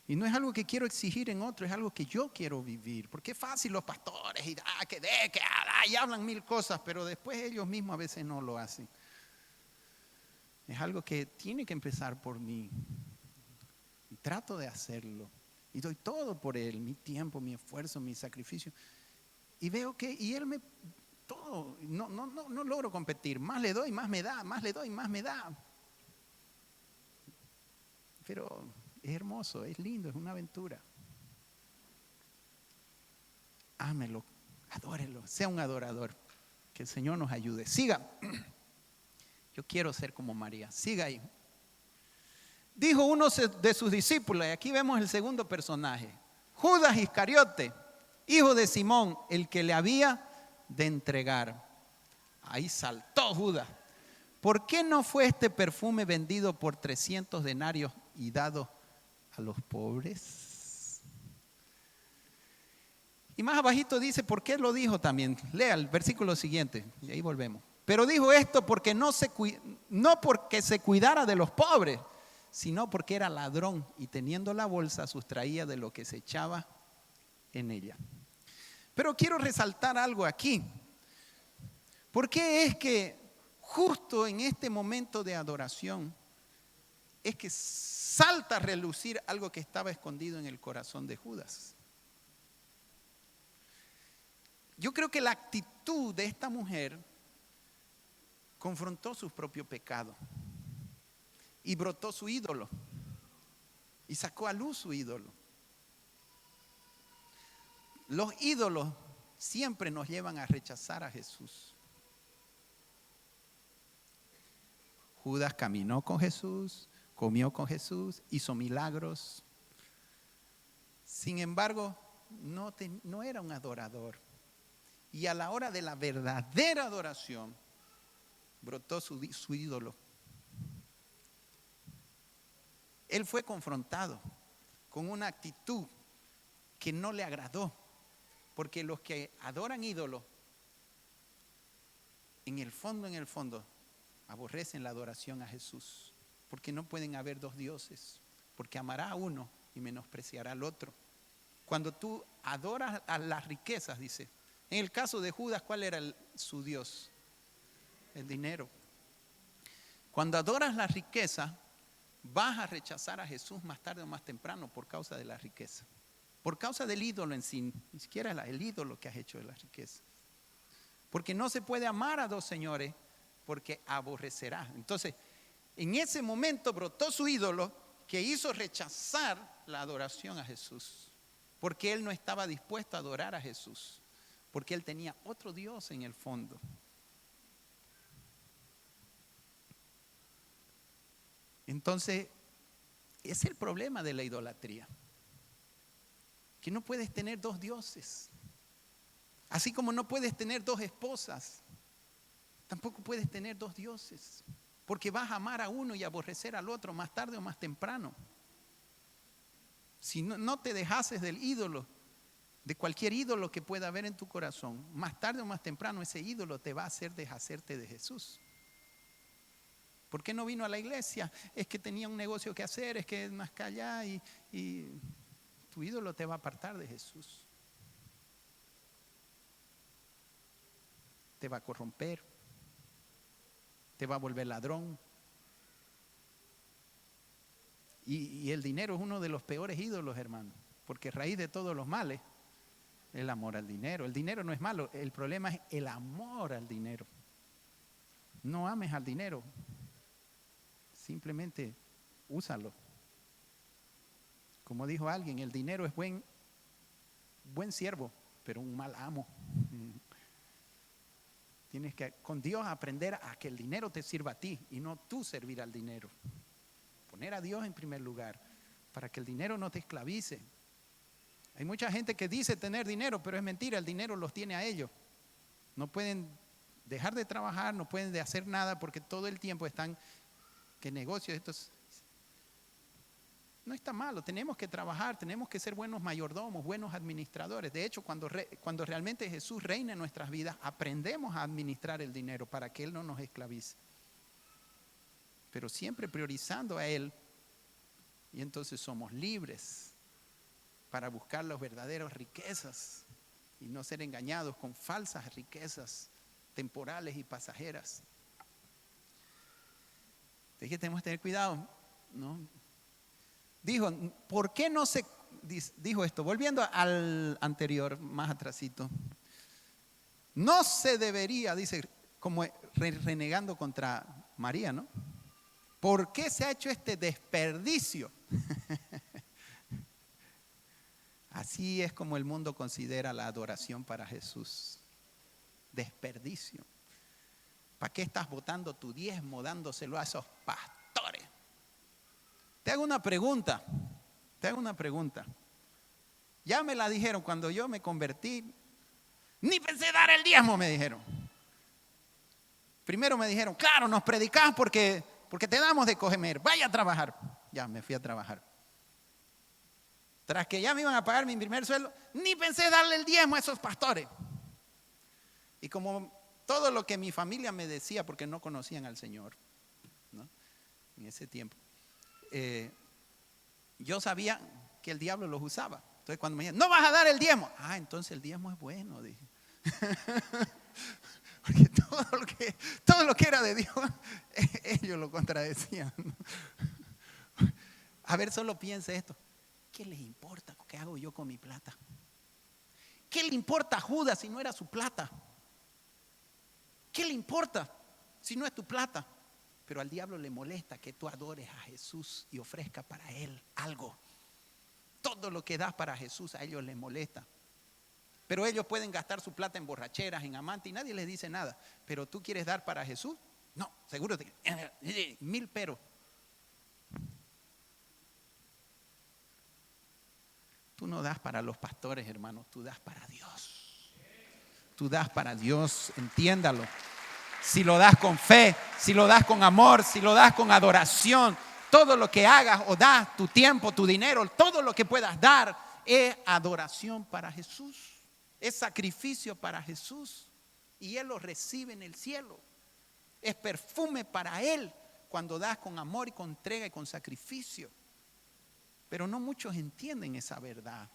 Y no es algo que quiero exigir en otro, es algo que yo quiero vivir. Porque es fácil los pastores y hablan mil cosas, pero después ellos mismos a veces no lo hacen. Es algo que tiene que empezar por mí. Y trato de hacerlo. Y doy todo por Él, mi tiempo, mi esfuerzo, mi sacrificio. Y veo que, y Él me... todo, no logro competir. Más le doy, más me da, más le doy, más me da. Pero es hermoso, es lindo, es una aventura. Ámelo, adórelo, sea un adorador. Que el Señor nos ayude. Siga. Yo quiero ser como María. Siga ahí. Dijo uno de sus discípulos, y aquí vemos el segundo personaje, Judas Iscariote, hijo de Simón, el que le había de entregar. Ahí saltó Judas. ¿Por qué no fue este perfume vendido por 300 denarios y dado a los pobres? Y más abajito dice, ¿por qué lo dijo también? Lea el versículo siguiente y ahí volvemos. Pero dijo esto porque no porque se cuidara de los pobres, sino porque era ladrón y teniendo la bolsa sustraía de lo que se echaba en ella. Pero quiero resaltar algo aquí. ¿Por qué es que justo en este momento de adoración es que salta a relucir algo que estaba escondido en el corazón de Judas? Yo creo que la actitud de esta mujer confrontó su propio pecado y brotó su ídolo y sacó a luz su ídolo. Los ídolos siempre nos llevan a rechazar a Jesús. Judas caminó con Jesús, comió con Jesús, hizo milagros. Sin embargo, no era un adorador. Y a la hora de la verdadera adoración, brotó su ídolo. Él fue confrontado con una actitud que no le agradó. Porque los que adoran ídolos, en el fondo, aborrecen la adoración a Jesús. Porque no pueden haber dos dioses. Porque amará a uno y menospreciará al otro. Cuando tú adoras a las riquezas, dice. En el caso de Judas, ¿cuál era su Dios? El dinero. Cuando adoras la riqueza, vas a rechazar a Jesús más tarde o más temprano por causa de la riqueza. Por causa del ídolo en sí, ni siquiera el ídolo que has hecho de la riqueza. Porque no se puede amar a dos señores porque aborrecerá. Entonces, en ese momento brotó su ídolo que hizo rechazar la adoración a Jesús. Porque él no estaba dispuesto a adorar a Jesús. Porque él tenía otro Dios en el fondo. Entonces, es el problema de la idolatría. Que no puedes tener dos dioses. Así como no puedes tener dos esposas, tampoco puedes tener dos dioses. Porque vas a amar a uno y aborrecer al otro más tarde o más temprano. Si no te dejases del ídolo, de cualquier ídolo que pueda haber en tu corazón, más tarde o más temprano ese ídolo te va a hacer deshacerte de Jesús. ¿Por qué no vino a la iglesia? Es que tenía un negocio que hacer, es que es más que allá y tu ídolo te va a apartar de Jesús. Te va a corromper, te va a volver ladrón. Y el dinero es uno de los peores ídolos, hermano, porque raíz de todos los males es el amor al dinero. El dinero no es malo, el problema es el amor al dinero. No ames al dinero, simplemente úsalo. Como dijo alguien, el dinero es buen siervo, pero un mal amo. Tienes que con Dios aprender a que el dinero te sirva a ti y no tú servir al dinero. Poner a Dios en primer lugar para que el dinero no te esclavice. Hay mucha gente que dice tener dinero, pero es mentira, el dinero los tiene a ellos. No pueden dejar de trabajar, no pueden de hacer nada porque todo el tiempo están, que negocios, estos. No está malo, tenemos que trabajar, tenemos que ser buenos mayordomos, buenos administradores. De hecho, cuando realmente Jesús reina en nuestras vidas, aprendemos a administrar el dinero para que Él no nos esclavice. Pero siempre priorizando a Él, y entonces somos libres para buscar las verdaderas riquezas y no ser engañados con falsas riquezas temporales y pasajeras. Así que tenemos que tener cuidado, ¿no? Dijo, ¿por qué no se dijo esto? Volviendo al anterior, más atrasito. No se debería, dice, como renegando contra María, ¿no? ¿Por qué se ha hecho este desperdicio? Así es como el mundo considera la adoración para Jesús. Desperdicio. ¿Para qué estás botando tu diezmo, dándoselo a esos pastores? Te hago una pregunta. Ya me la dijeron cuando yo me convertí. Ni pensé dar el diezmo, me dijeron. Primero me dijeron, claro, nos predicás porque te damos de comer. Vaya a trabajar. Ya me fui a trabajar. Tras que ya me iban a pagar mi primer sueldo, ni pensé darle el diezmo a esos pastores. Y como todo lo que mi familia me decía, porque no conocían al Señor, ¿no? En ese tiempo, yo sabía que el diablo los usaba. Entonces cuando me decían, no vas a dar el diezmo. Entonces el diezmo es bueno, dije. Porque todo lo que era de Dios, ellos lo contradecían. A ver, solo piense esto. ¿Qué les importa? ¿Qué hago yo con mi plata? ¿Qué le importa a Judas si no era su plata? ¿Qué le importa si no es tu plata? Pero al diablo le molesta que tú adores a Jesús y ofrezcas para Él algo. Todo lo que das para Jesús a ellos les molesta. Pero ellos pueden gastar su plata en borracheras, en amantes y nadie les dice nada. Pero tú quieres dar para Jesús, no, seguro 1000 pero. Tú no das para los pastores, hermano, tú das para Dios. Tú das para Dios, entiéndalo. Si lo das con fe, si lo das con amor, si lo das con adoración, todo lo que hagas o das, tu tiempo, tu dinero, todo lo que puedas dar es adoración para Jesús. Es sacrificio para Jesús y Él lo recibe en el cielo. Es perfume para Él cuando das con amor y con entrega y con sacrificio. Pero no muchos entienden esa verdad.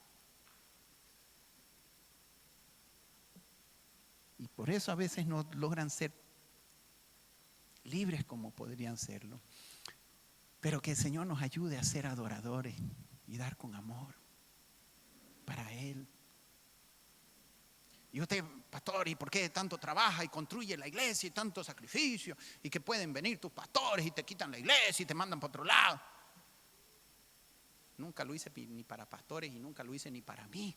Y por eso a veces no logran ser libres como podrían serlo. Pero que el Señor nos ayude a ser adoradores y dar con amor para Él. Y usted, pastor, ¿y por qué tanto trabaja y construye la iglesia y tanto sacrificio? Y que pueden venir tus pastores y te quitan la iglesia y te mandan para otro lado. Nunca lo hice ni para pastores y nunca lo hice ni para mí.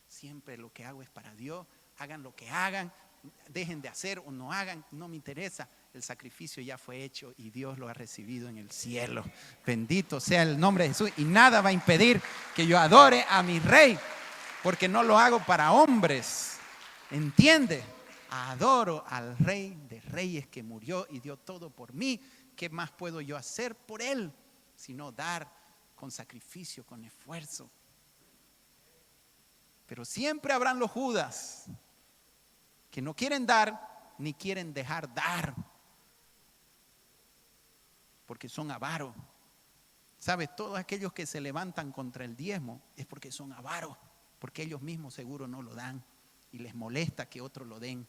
Siempre lo que hago es para Dios. Hagan lo que hagan, dejen de hacer o no hagan, no me interesa. El sacrificio ya fue hecho y Dios lo ha recibido en el cielo. Bendito sea el nombre de Jesús. Y nada va a impedir que yo adore a mi Rey. Porque no lo hago para hombres, ¿entiende? Adoro al Rey de Reyes que murió y dio todo por mí. ¿Qué más puedo yo hacer por Él? Sino dar con sacrificio, con esfuerzo. Pero siempre habrán los Judas que no quieren dar ni quieren dejar dar. Porque son avaros. ¿Sabes? Todos aquellos que se levantan contra el diezmo es porque son avaros. Porque ellos mismos seguro no lo dan y les molesta que otros lo den.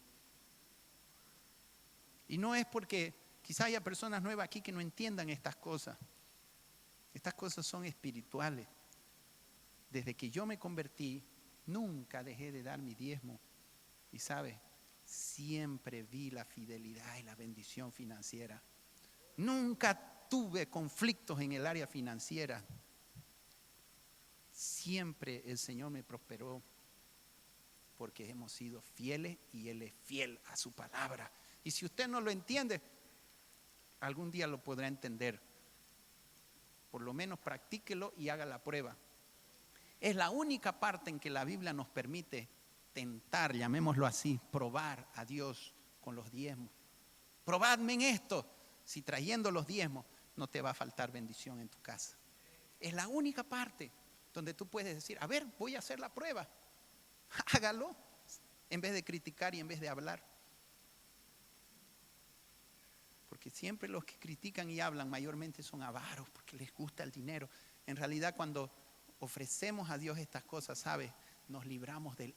Y no es porque quizá haya personas nuevas aquí que no entiendan estas cosas. Estas cosas son espirituales. Desde que yo me convertí, nunca dejé de dar mi diezmo. Y sabe, siempre vi la fidelidad y la bendición financiera. Nunca tuve conflictos en el área financiera. Siempre el Señor me prosperó porque hemos sido fieles y Él es fiel a su palabra. Y si usted no lo entiende, algún día lo podrá entender. Por lo menos practíquelo y haga la prueba. Es la única parte en que la Biblia nos permite tentar, llamémoslo así, probar a Dios con los diezmos. Probadme en esto. Si trayendo los diezmos no te va a faltar bendición en tu casa. Es la única parte donde tú puedes decir, a ver, voy a hacer la prueba. Hágalo, en vez de criticar y en vez de hablar. Porque siempre los que critican y hablan mayormente son avaros, porque les gusta el dinero. En realidad, cuando ofrecemos a Dios estas cosas, ¿sabes? Nos libramos del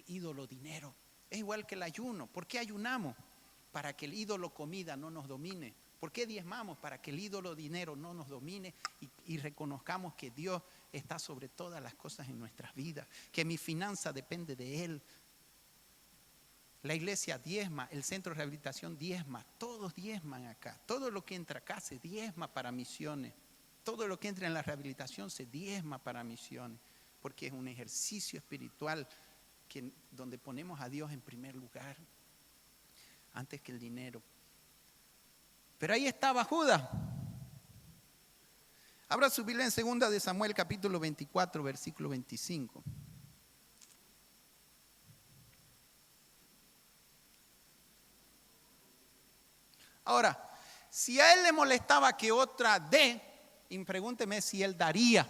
ídolo dinero. Es igual que el ayuno. ¿Por qué ayunamos? Para que el ídolo comida no nos domine. ¿Por qué diezmamos? Para que el ídolo dinero no nos domine y reconozcamos que Dios está sobre todas las cosas en nuestras vidas, que mi finanza depende de Él. La iglesia diezma, el centro de rehabilitación diezma, todos diezman acá. Todo lo que entra acá se diezma para misiones. Todo lo que entra en la rehabilitación se diezma para misiones, porque es un ejercicio espiritual donde ponemos a Dios en primer lugar, antes que el dinero. Pero ahí estaba Judas. Abra su Biblia en 2 de Samuel capítulo 24, versículo 25. Ahora, si a él le molestaba que otra dé, y pregúnteme si él daría.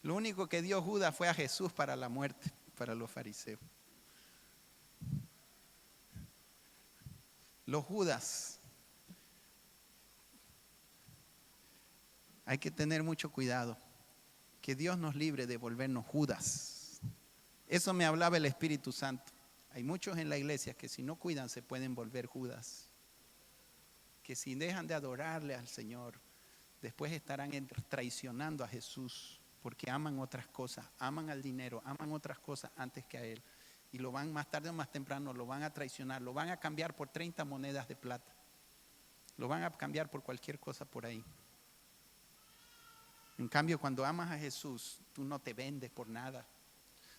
Lo único que dio Judas fue a Jesús para la muerte, para los fariseos. Los Judas. Hay que tener mucho cuidado. Que Dios nos libre de volvernos Judas. Eso me hablaba el Espíritu Santo. Hay muchos en la iglesia que si no cuidan se pueden volver Judas. Que si dejan de adorarle al Señor, después estarán traicionando a Jesús. Porque aman otras cosas, aman al dinero, aman otras cosas antes que a Él. Y lo van más tarde o más temprano, lo van a traicionar, lo van a cambiar por 30 monedas de plata. Lo van a cambiar por cualquier cosa por ahí. En cambio, cuando amas a Jesús, tú no te vendes por nada.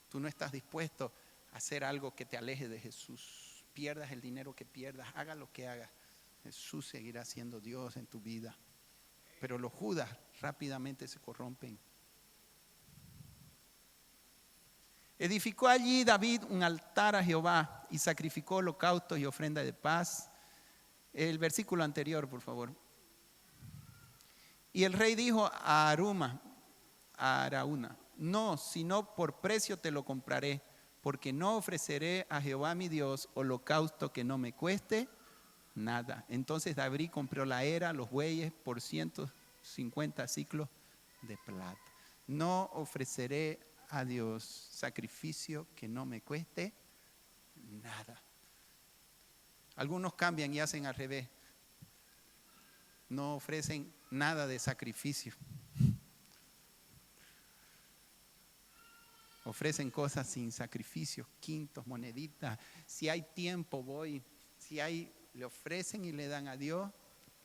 Tú no estás dispuesto a hacer algo que te aleje de Jesús. Pierdas el dinero que pierdas, haga lo que hagas. Jesús seguirá siendo Dios en tu vida. Pero los Judas rápidamente se corrompen. Edificó allí David un altar a Jehová y sacrificó holocaustos y ofrenda de paz. El versículo anterior, por favor. Y el rey dijo a Araúna, no, sino por precio te lo compraré, porque no ofreceré a Jehová mi Dios holocausto que no me cueste nada. Entonces David compró la era, los bueyes por 150 siclos de plata. No ofreceré a Dios sacrificio que no me cueste nada. Algunos cambian y hacen al revés. No ofrecen nada de sacrificio. Ofrecen cosas sin sacrificio, quintos, moneditas. Si hay tiempo voy, le ofrecen y le dan a Dios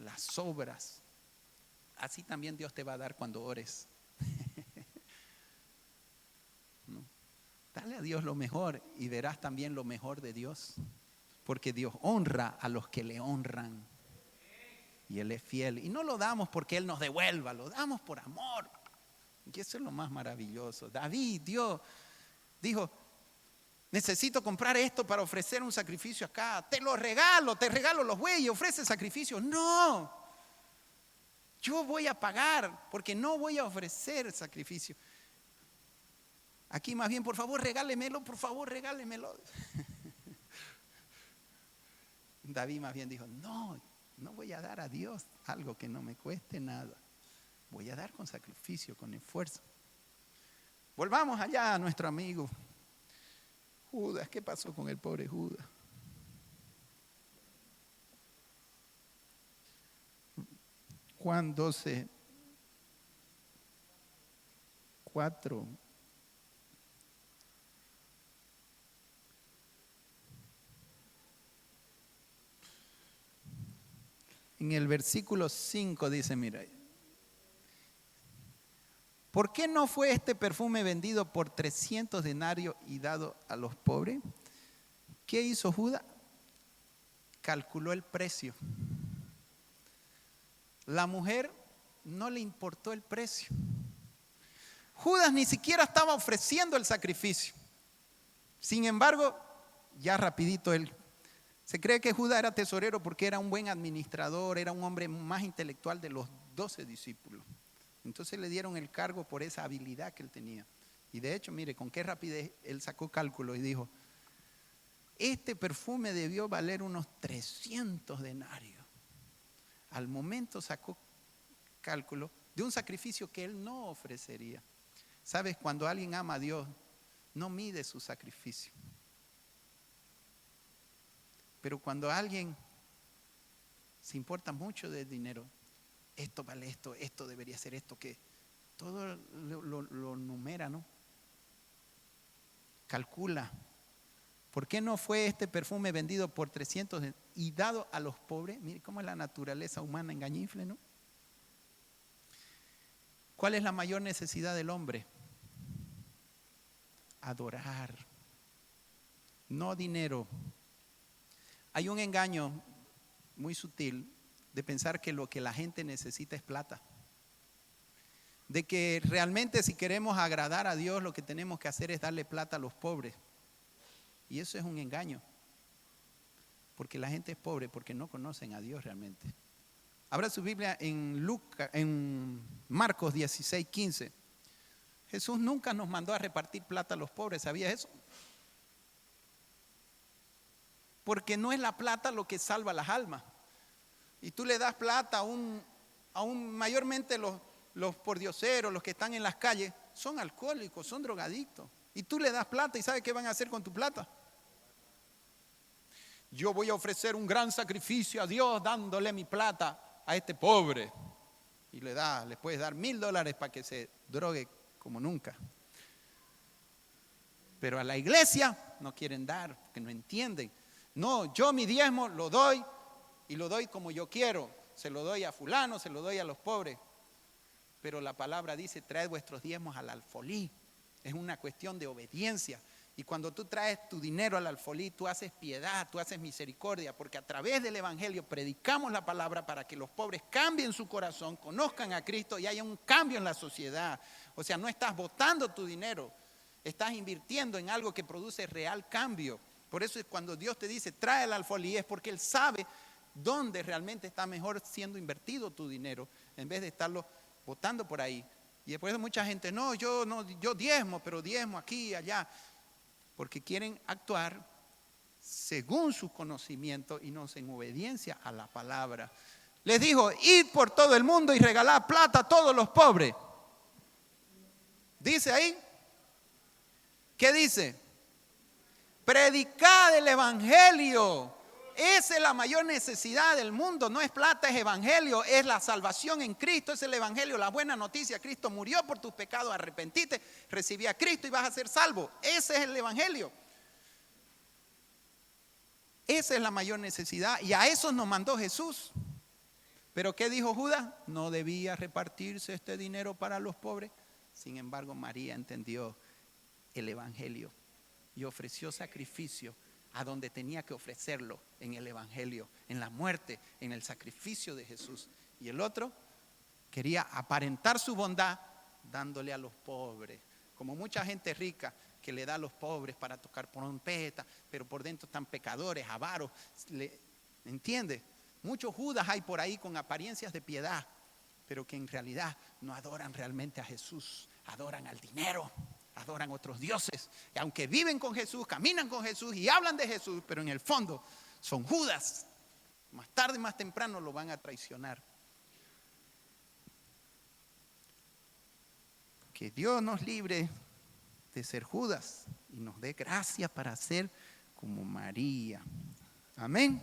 las obras. Así también Dios te va a dar cuando ores. ¿No? Dale a Dios lo mejor y verás también lo mejor de Dios. Porque Dios honra a los que le honran. Y Él es fiel. Y no lo damos porque Él nos devuelva, lo damos por amor. Y eso es lo más maravilloso. David, Dios, dijo, necesito comprar esto para ofrecer un sacrificio acá. Te regalo los bueyes, ofrece sacrificio. No, yo voy a pagar porque no voy a ofrecer sacrificio. Aquí más bien, por favor, regálemelo. David más bien dijo, no voy a dar a Dios algo que no me cueste nada. Voy a dar con sacrificio, con esfuerzo. Volvamos allá a nuestro amigo Judas. ¿Qué pasó con el pobre Judas? Juan 12, 4. En el versículo 5 dice, mira, ¿por qué no fue este perfume vendido por 300 denarios y dado a los pobres? ¿Qué hizo Judas? Calculó el precio. La mujer no le importó el precio. Judas ni siquiera estaba ofreciendo el sacrificio. Sin embargo, ya rapidito él. Se cree que Judas era tesorero porque era un buen administrador, era un hombre más intelectual de los 12 discípulos. Entonces le dieron el cargo por esa habilidad que él tenía. Y de hecho, mire, con qué rapidez él sacó cálculo y dijo, este perfume debió valer unos 300 denarios. Al momento sacó cálculo de un sacrificio que él no ofrecería. ¿Sabes? Cuando alguien ama a Dios, no mide su sacrificio. Pero cuando alguien se importa mucho del dinero, esto vale esto debería ser esto, que todo lo numera, ¿no? Calcula. ¿Por qué no fue este perfume vendido por 300 y dado a los pobres? Mire cómo es la naturaleza humana engañifle, ¿no? ¿Cuál es la mayor necesidad del hombre? Adorar, no dinero. Hay un engaño muy sutil de pensar que lo que la gente necesita es plata. De que realmente si queremos agradar a Dios lo que tenemos que hacer es darle plata a los pobres. Y eso es un engaño. Porque la gente es pobre porque no conocen a Dios realmente. Abra su Biblia en Marcos 16:15. Jesús nunca nos mandó a repartir plata a los pobres, ¿sabías eso? Porque no es la plata lo que salva las almas. Y tú le das plata a un mayormente los pordioseros, los que están en las calles, son alcohólicos, son drogadictos. Y tú le das plata y ¿sabes qué van a hacer con tu plata? Yo voy a ofrecer un gran sacrificio a Dios dándole mi plata a este pobre. Y le puedes dar $1,000 para que se drogue como nunca. Pero a la iglesia no quieren dar, porque no entienden. No, yo mi diezmo lo doy y lo doy como yo quiero. Se lo doy a fulano, se lo doy a los pobres. Pero la palabra dice, traed vuestros diezmos al alfolí. Es una cuestión de obediencia. Y cuando tú traes tu dinero al alfolí, tú haces piedad, tú haces misericordia, porque a través del evangelio predicamos la palabra para que los pobres cambien su corazón, conozcan a Cristo y haya un cambio en la sociedad. O sea, no estás botando tu dinero, estás invirtiendo en algo que produce real cambio. Por eso es cuando Dios te dice, trae al alfolí, es porque Él sabe dónde realmente está mejor siendo invertido tu dinero, en vez de estarlo botando por ahí. Y después mucha gente, no, yo diezmo, pero diezmo aquí y allá. Porque quieren actuar según sus conocimientos y no en obediencia a la palabra. Les dijo, id por todo el mundo y regalad plata a todos los pobres. Dice ahí, ¿qué dice? Predicad el evangelio. Esa es la mayor necesidad del mundo. No es plata, es evangelio, es la salvación en Cristo, es el evangelio, la buena noticia. Cristo murió por tus pecados, arrepentite, recibí a Cristo y vas a ser salvo. Ese es el evangelio. Esa es la mayor necesidad y a eso nos mandó Jesús. Pero ¿qué dijo Judas? No debía repartirse este dinero para los pobres. Sin embargo, María entendió el evangelio y ofreció sacrificio a donde tenía que ofrecerlo, en el evangelio, en la muerte, en el sacrificio de Jesús. Y el otro quería aparentar su bondad dándole a los pobres, como mucha gente rica que le da a los pobres para tocar trompeta, pero por dentro están pecadores, avaros, ¿entiendes? Muchos Judas hay por ahí con apariencias de piedad, pero que en realidad no adoran realmente a Jesús, adoran al dinero, adoran otros dioses, y aunque viven con Jesús, caminan con Jesús y hablan de Jesús, pero en el fondo son Judas. Más tarde, más temprano lo van a traicionar. Que Dios nos libre de ser Judas y nos dé gracia para ser como María. Amén.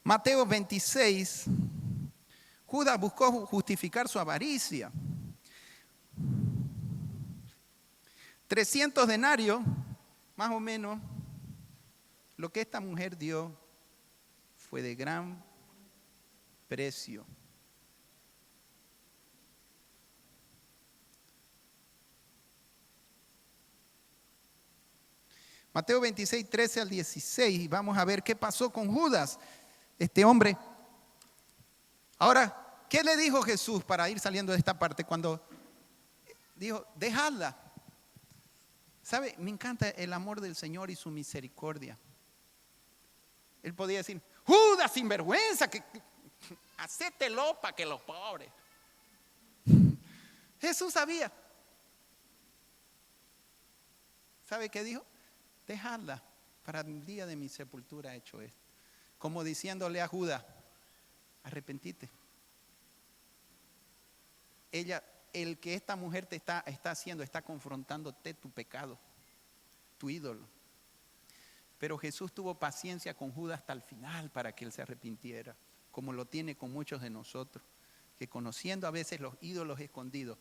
Mateo 26. Judas buscó justificar su avaricia. 300 denarios, más o menos, lo que esta mujer dio fue de gran precio. Mateo 26, 13 al 16, y vamos a ver qué pasó con Judas, este hombre. Ahora, ¿qué le dijo Jesús para ir saliendo de esta parte? Cuando dijo, dejadla. ¿Sabe? Me encanta el amor del Señor y su misericordia. Él podía decir, Judas, sinvergüenza, que hacételo para que los pobres. Jesús sabía. ¿Sabe qué dijo? Dejadla, para el día de mi sepultura he hecho esto. Como diciéndole a Judas, arrepentite. El que esta mujer te está haciendo, está confrontándote tu pecado, tu ídolo. Pero Jesús tuvo paciencia con Judas hasta el final para que él se arrepintiera, como lo tiene con muchos de nosotros, que conociendo a veces los ídolos escondidos,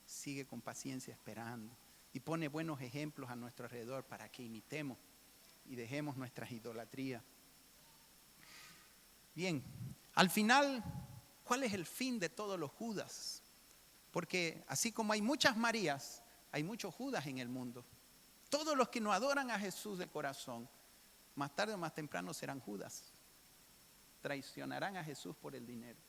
sigue con paciencia esperando y pone buenos ejemplos a nuestro alrededor para que imitemos y dejemos nuestras idolatrías. Bien, al final, ¿cuál es el fin de todos los Judas? Porque así como hay muchas Marías, hay muchos Judas en el mundo. Todos los que no adoran a Jesús de corazón, más tarde o más temprano serán Judas. Traicionarán a Jesús por el dinero.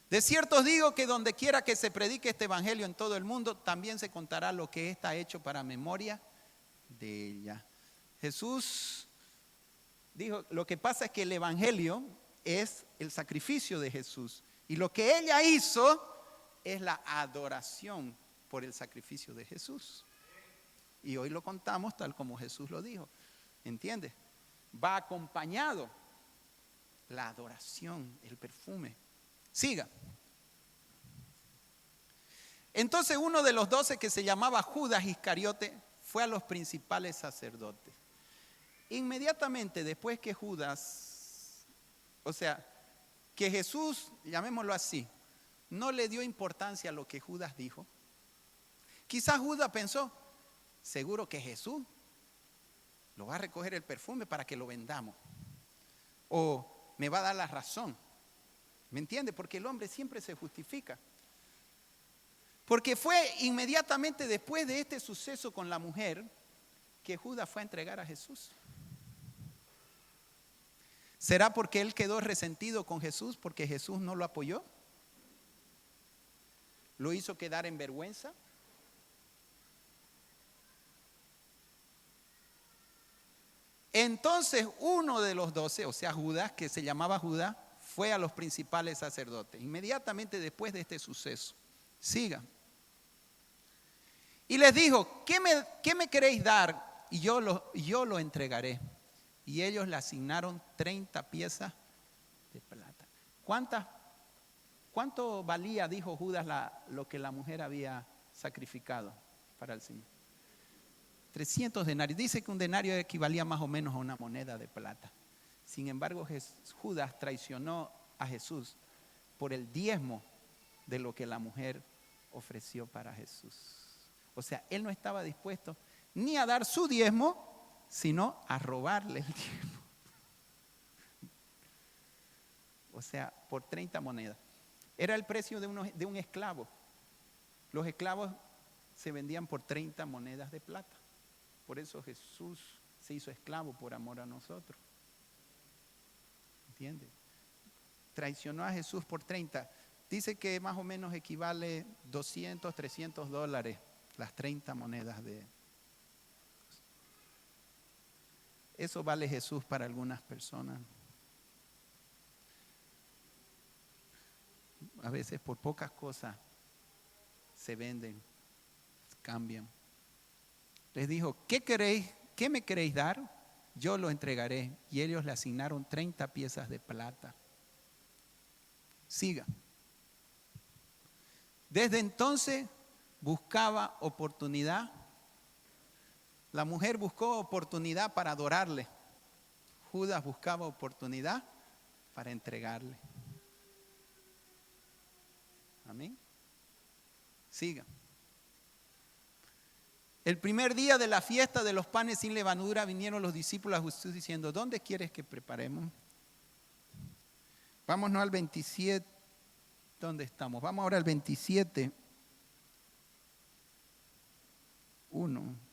De cierto os digo que donde quiera que se predique este evangelio en todo el mundo, también se contará lo que está hecho para memoria de ella. Jesús dijo, lo que pasa es que el evangelio es el sacrificio de Jesús. Y lo que ella hizo es la adoración por el sacrificio de Jesús. Y hoy lo contamos tal como Jesús lo dijo. ¿Entiendes? Va acompañado la adoración, el perfume. Siga. Entonces uno de los 12, que se llamaba Judas Iscariote, fue a los principales sacerdotes. Inmediatamente después que Judas, o sea, que Jesús, llamémoslo así, no le dio importancia a lo que Judas dijo. Quizás Judas pensó, seguro que Jesús lo va a recoger el perfume para que lo vendamos. O me va a dar la razón. ¿Me entiende? Porque el hombre siempre se justifica. Porque fue inmediatamente después de este suceso con la mujer que Judas fue a entregar a Jesús. ¿Será porque él quedó resentido con Jesús porque Jesús no lo apoyó? ¿Lo hizo quedar en vergüenza? Entonces uno de los 12, o sea Judas, que se llamaba Judas, fue a los principales sacerdotes, inmediatamente después de este suceso. Siga. Y les dijo, ¿qué me queréis dar? Y yo lo entregaré. Y ellos le asignaron 30 piezas de plata. ¿Cuánto valía, dijo Judas, lo que la mujer había sacrificado para el Señor? 300 denarios. Dice que un denario equivalía más o menos a una moneda de plata. Sin embargo, Judas traicionó a Jesús por el diezmo de lo que la mujer ofreció para Jesús. O sea, él no estaba dispuesto ni a dar su diezmo, sino a robarle el diezmo. O sea, por 30 monedas. Era el precio de un esclavo. Los esclavos se vendían por 30 monedas de plata. Por eso Jesús se hizo esclavo por amor a nosotros. ¿Entiendes? Traicionó a Jesús por 30. Dice que más o menos equivale $200, $300 las 30 monedas de... Eso vale Jesús para algunas personas. A veces por pocas cosas se venden, cambian. Les dijo, ¿qué me queréis dar? Yo lo entregaré. Y ellos le asignaron 30 piezas de plata. Siga. Desde entonces buscaba oportunidad. La mujer buscó oportunidad para adorarle. Judas buscaba oportunidad para entregarle. Amén. Siga. El primer día de la fiesta de los panes sin levadura vinieron los discípulos a Jesús diciendo, ¿dónde quieres que preparemos? Vámonos al 27. ¿Dónde estamos? Vamos ahora al 27. 1.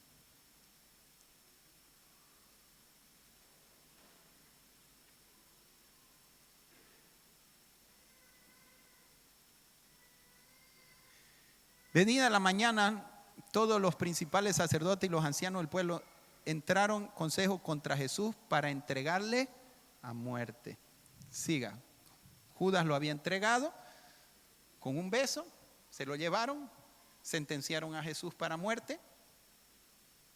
Venida la mañana, todos los principales sacerdotes y los ancianos del pueblo entraron consejo contra Jesús para entregarle a muerte. Siga. Judas lo había entregado con un beso, se lo llevaron, sentenciaron a Jesús para muerte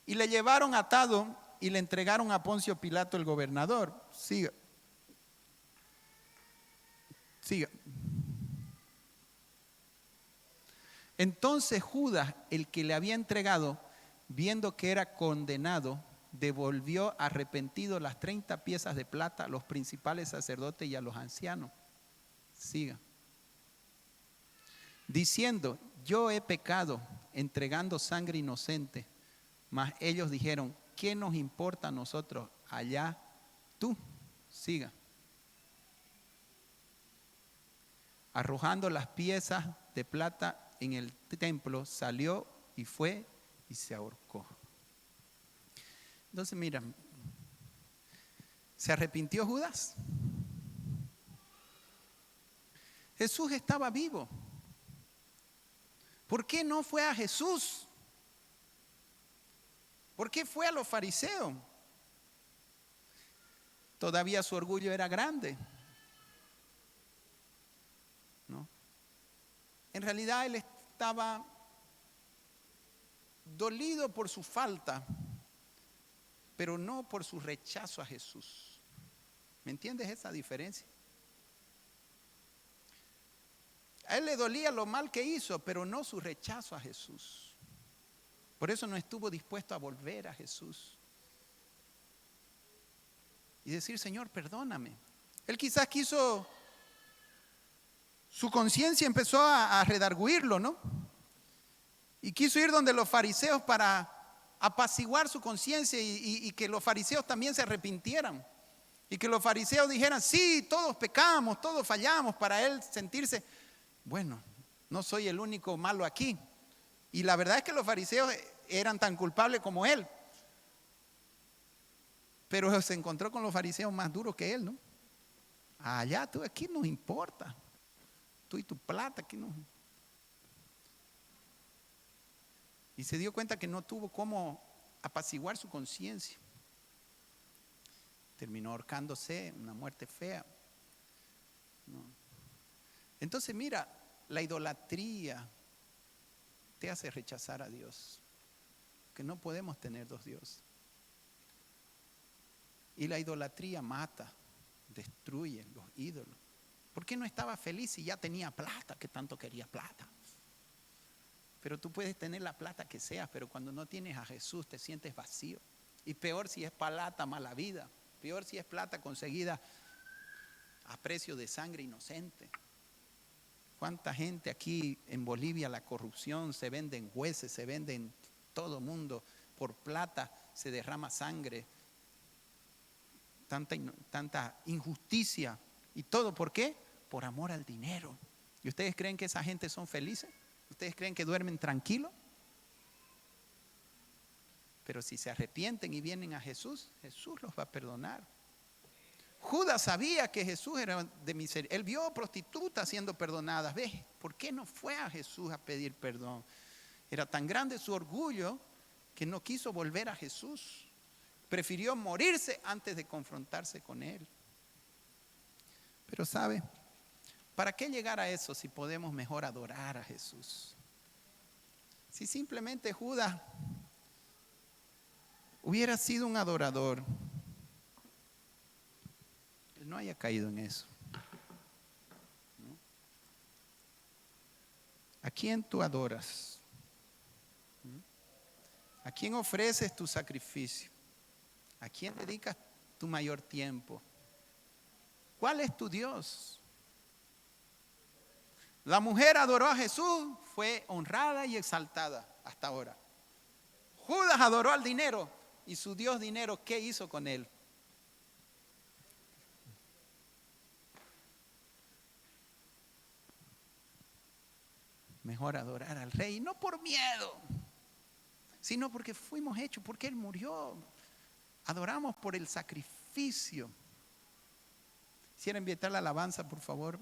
y le llevaron atado y le entregaron a Poncio Pilato, el gobernador. Siga. Siga. Entonces Judas, el que le había entregado, viendo que era condenado, devolvió arrepentido las 30 piezas de plata a los principales sacerdotes y a los ancianos. Siga. Diciendo, yo he pecado entregando sangre inocente. Mas ellos dijeron, ¿qué nos importa a nosotros? Allá tú. Siga. Arrojando las piezas de plata en el templo, salió y fue y se ahorcó. Entonces mira, ¿se arrepintió Judas? Jesús estaba vivo. ¿Por qué no fue a Jesús? ¿Por qué fue a los fariseos? Todavía su orgullo era grande, ¿no? en realidad él estaba dolido por su falta, pero no por su rechazo a Jesús. ¿Me entiendes esa diferencia? A él le dolía lo mal que hizo, pero no su rechazo a Jesús. Por eso no estuvo dispuesto a volver a Jesús y decir, Señor, perdóname. Él quizás quiso, su conciencia empezó a redarguirlo, ¿no? Y quiso ir donde los fariseos para apaciguar su conciencia y que los fariseos también se arrepintieran. Y que los fariseos dijeran, sí, todos pecamos, todos fallamos, para él sentirse, bueno, no soy el único malo aquí. Y la verdad es que los fariseos eran tan culpables como él. Pero se encontró con los fariseos más duros que él, ¿no? Allá, tú aquí nos importa. Tú y tu plata, aquí no. Y se dio cuenta que no tuvo cómo apaciguar su conciencia. Terminó ahorcándose, una muerte fea. ¿No? Entonces mira, la idolatría te hace rechazar a Dios. Que no podemos tener dos dioses. Y la idolatría mata, destruye los ídolos. ¿Por qué no estaba feliz si ya tenía plata? ¿Qué tanto quería plata? Pero tú puedes tener la plata que seas, pero cuando no tienes a Jesús te sientes vacío. Y peor si es plata mala vida. Peor si es plata conseguida a precio de sangre inocente. ¿Cuánta gente aquí en Bolivia la corrupción, se venden jueces, se venden todo mundo, por plata se derrama sangre, tanta injusticia y todo, ¿por qué? Por amor al dinero. ¿Y ustedes creen que esa gente son felices? ¿Ustedes creen que duermen tranquilos? Pero si se arrepienten y vienen a Jesús, Jesús los va a perdonar. Judas sabía que Jesús era de misericordia. Él vio prostitutas siendo perdonadas. ¿Ves? ¿Por qué no fue a Jesús a pedir perdón? Era tan grande su orgullo que no quiso volver a Jesús. Prefirió morirse antes de confrontarse con él. Pero ¿sabe? ¿Para qué llegar a eso si podemos mejor adorar a Jesús? Si simplemente Judas hubiera sido un adorador, él no haya caído en eso. ¿No? ¿A quién tú adoras? ¿A quién ofreces tu sacrificio? ¿A quién dedicas tu mayor tiempo? ¿Cuál es tu Dios? La mujer adoró a Jesús, fue honrada y exaltada hasta ahora. Judas adoró al dinero y su Dios dinero, ¿qué hizo con él? Mejor adorar al Rey, no por miedo, sino porque fuimos hechos, porque Él murió. Adoramos por el sacrificio. Quisiera invitar la alabanza, por favor.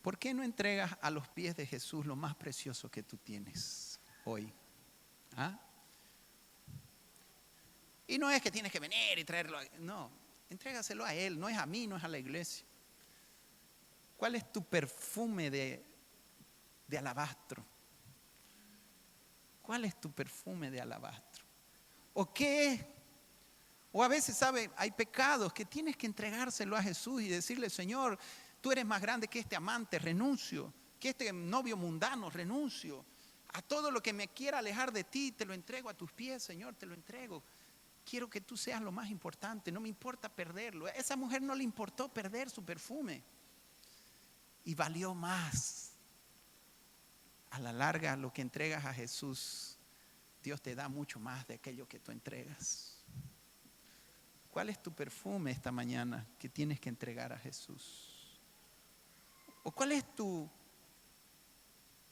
¿Por qué no entregas a los pies de Jesús lo más precioso que tú tienes hoy? ¿Ah? Y no es que tienes que venir y traerlo. No, entrégaselo a Él, no es a mí, no es a la iglesia. ¿Cuál es tu perfume de alabastro? ¿Cuál es tu perfume de alabastro? ¿O qué es? O a veces, ¿sabe? Hay pecados que tienes que entregárselo a Jesús y decirle, Señor, tú eres más grande que este amante, renuncio. Que este novio mundano, renuncio. A todo lo que me quiera alejar de ti, te lo entrego a tus pies, Señor, te lo entrego. Quiero que tú seas lo más importante, no me importa perderlo. A esa mujer no le importó perder su perfume. Y valió más. A la larga, lo que entregas a Jesús, Dios te da mucho más de aquello que tú entregas. ¿Cuál es tu perfume esta mañana que tienes que entregar a Jesús? ¿O cuál es tu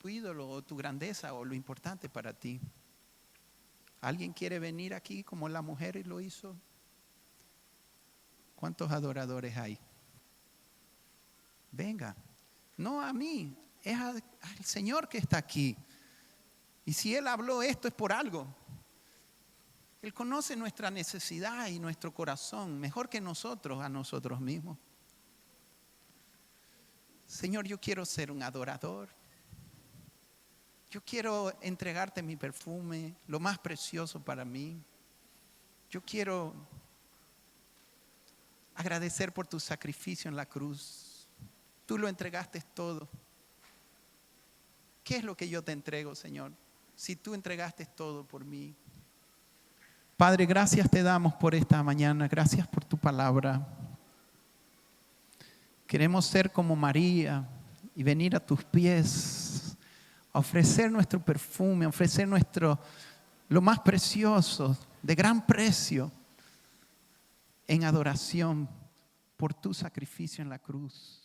ídolo o tu grandeza o lo importante para ti? ¿Alguien quiere venir aquí como la mujer y lo hizo? ¿Cuántos adoradores hay? Venga, no a mí, es al Señor que está aquí. Y si Él habló esto es por algo. Él conoce nuestra necesidad y nuestro corazón mejor que nosotros a nosotros mismos. Señor, yo quiero ser un adorador. Yo quiero entregarte mi perfume, lo más precioso para mí. Yo quiero agradecer por tu sacrificio en la cruz. Tú lo entregaste todo. ¿Qué es lo que yo te entrego, Señor? Si tú entregaste todo por mí. Padre, gracias te damos por esta mañana. Gracias por tu palabra. Queremos ser como María y venir a tus pies, a ofrecer nuestro perfume, a ofrecer lo más precioso, de gran precio, en adoración por tu sacrificio en la cruz.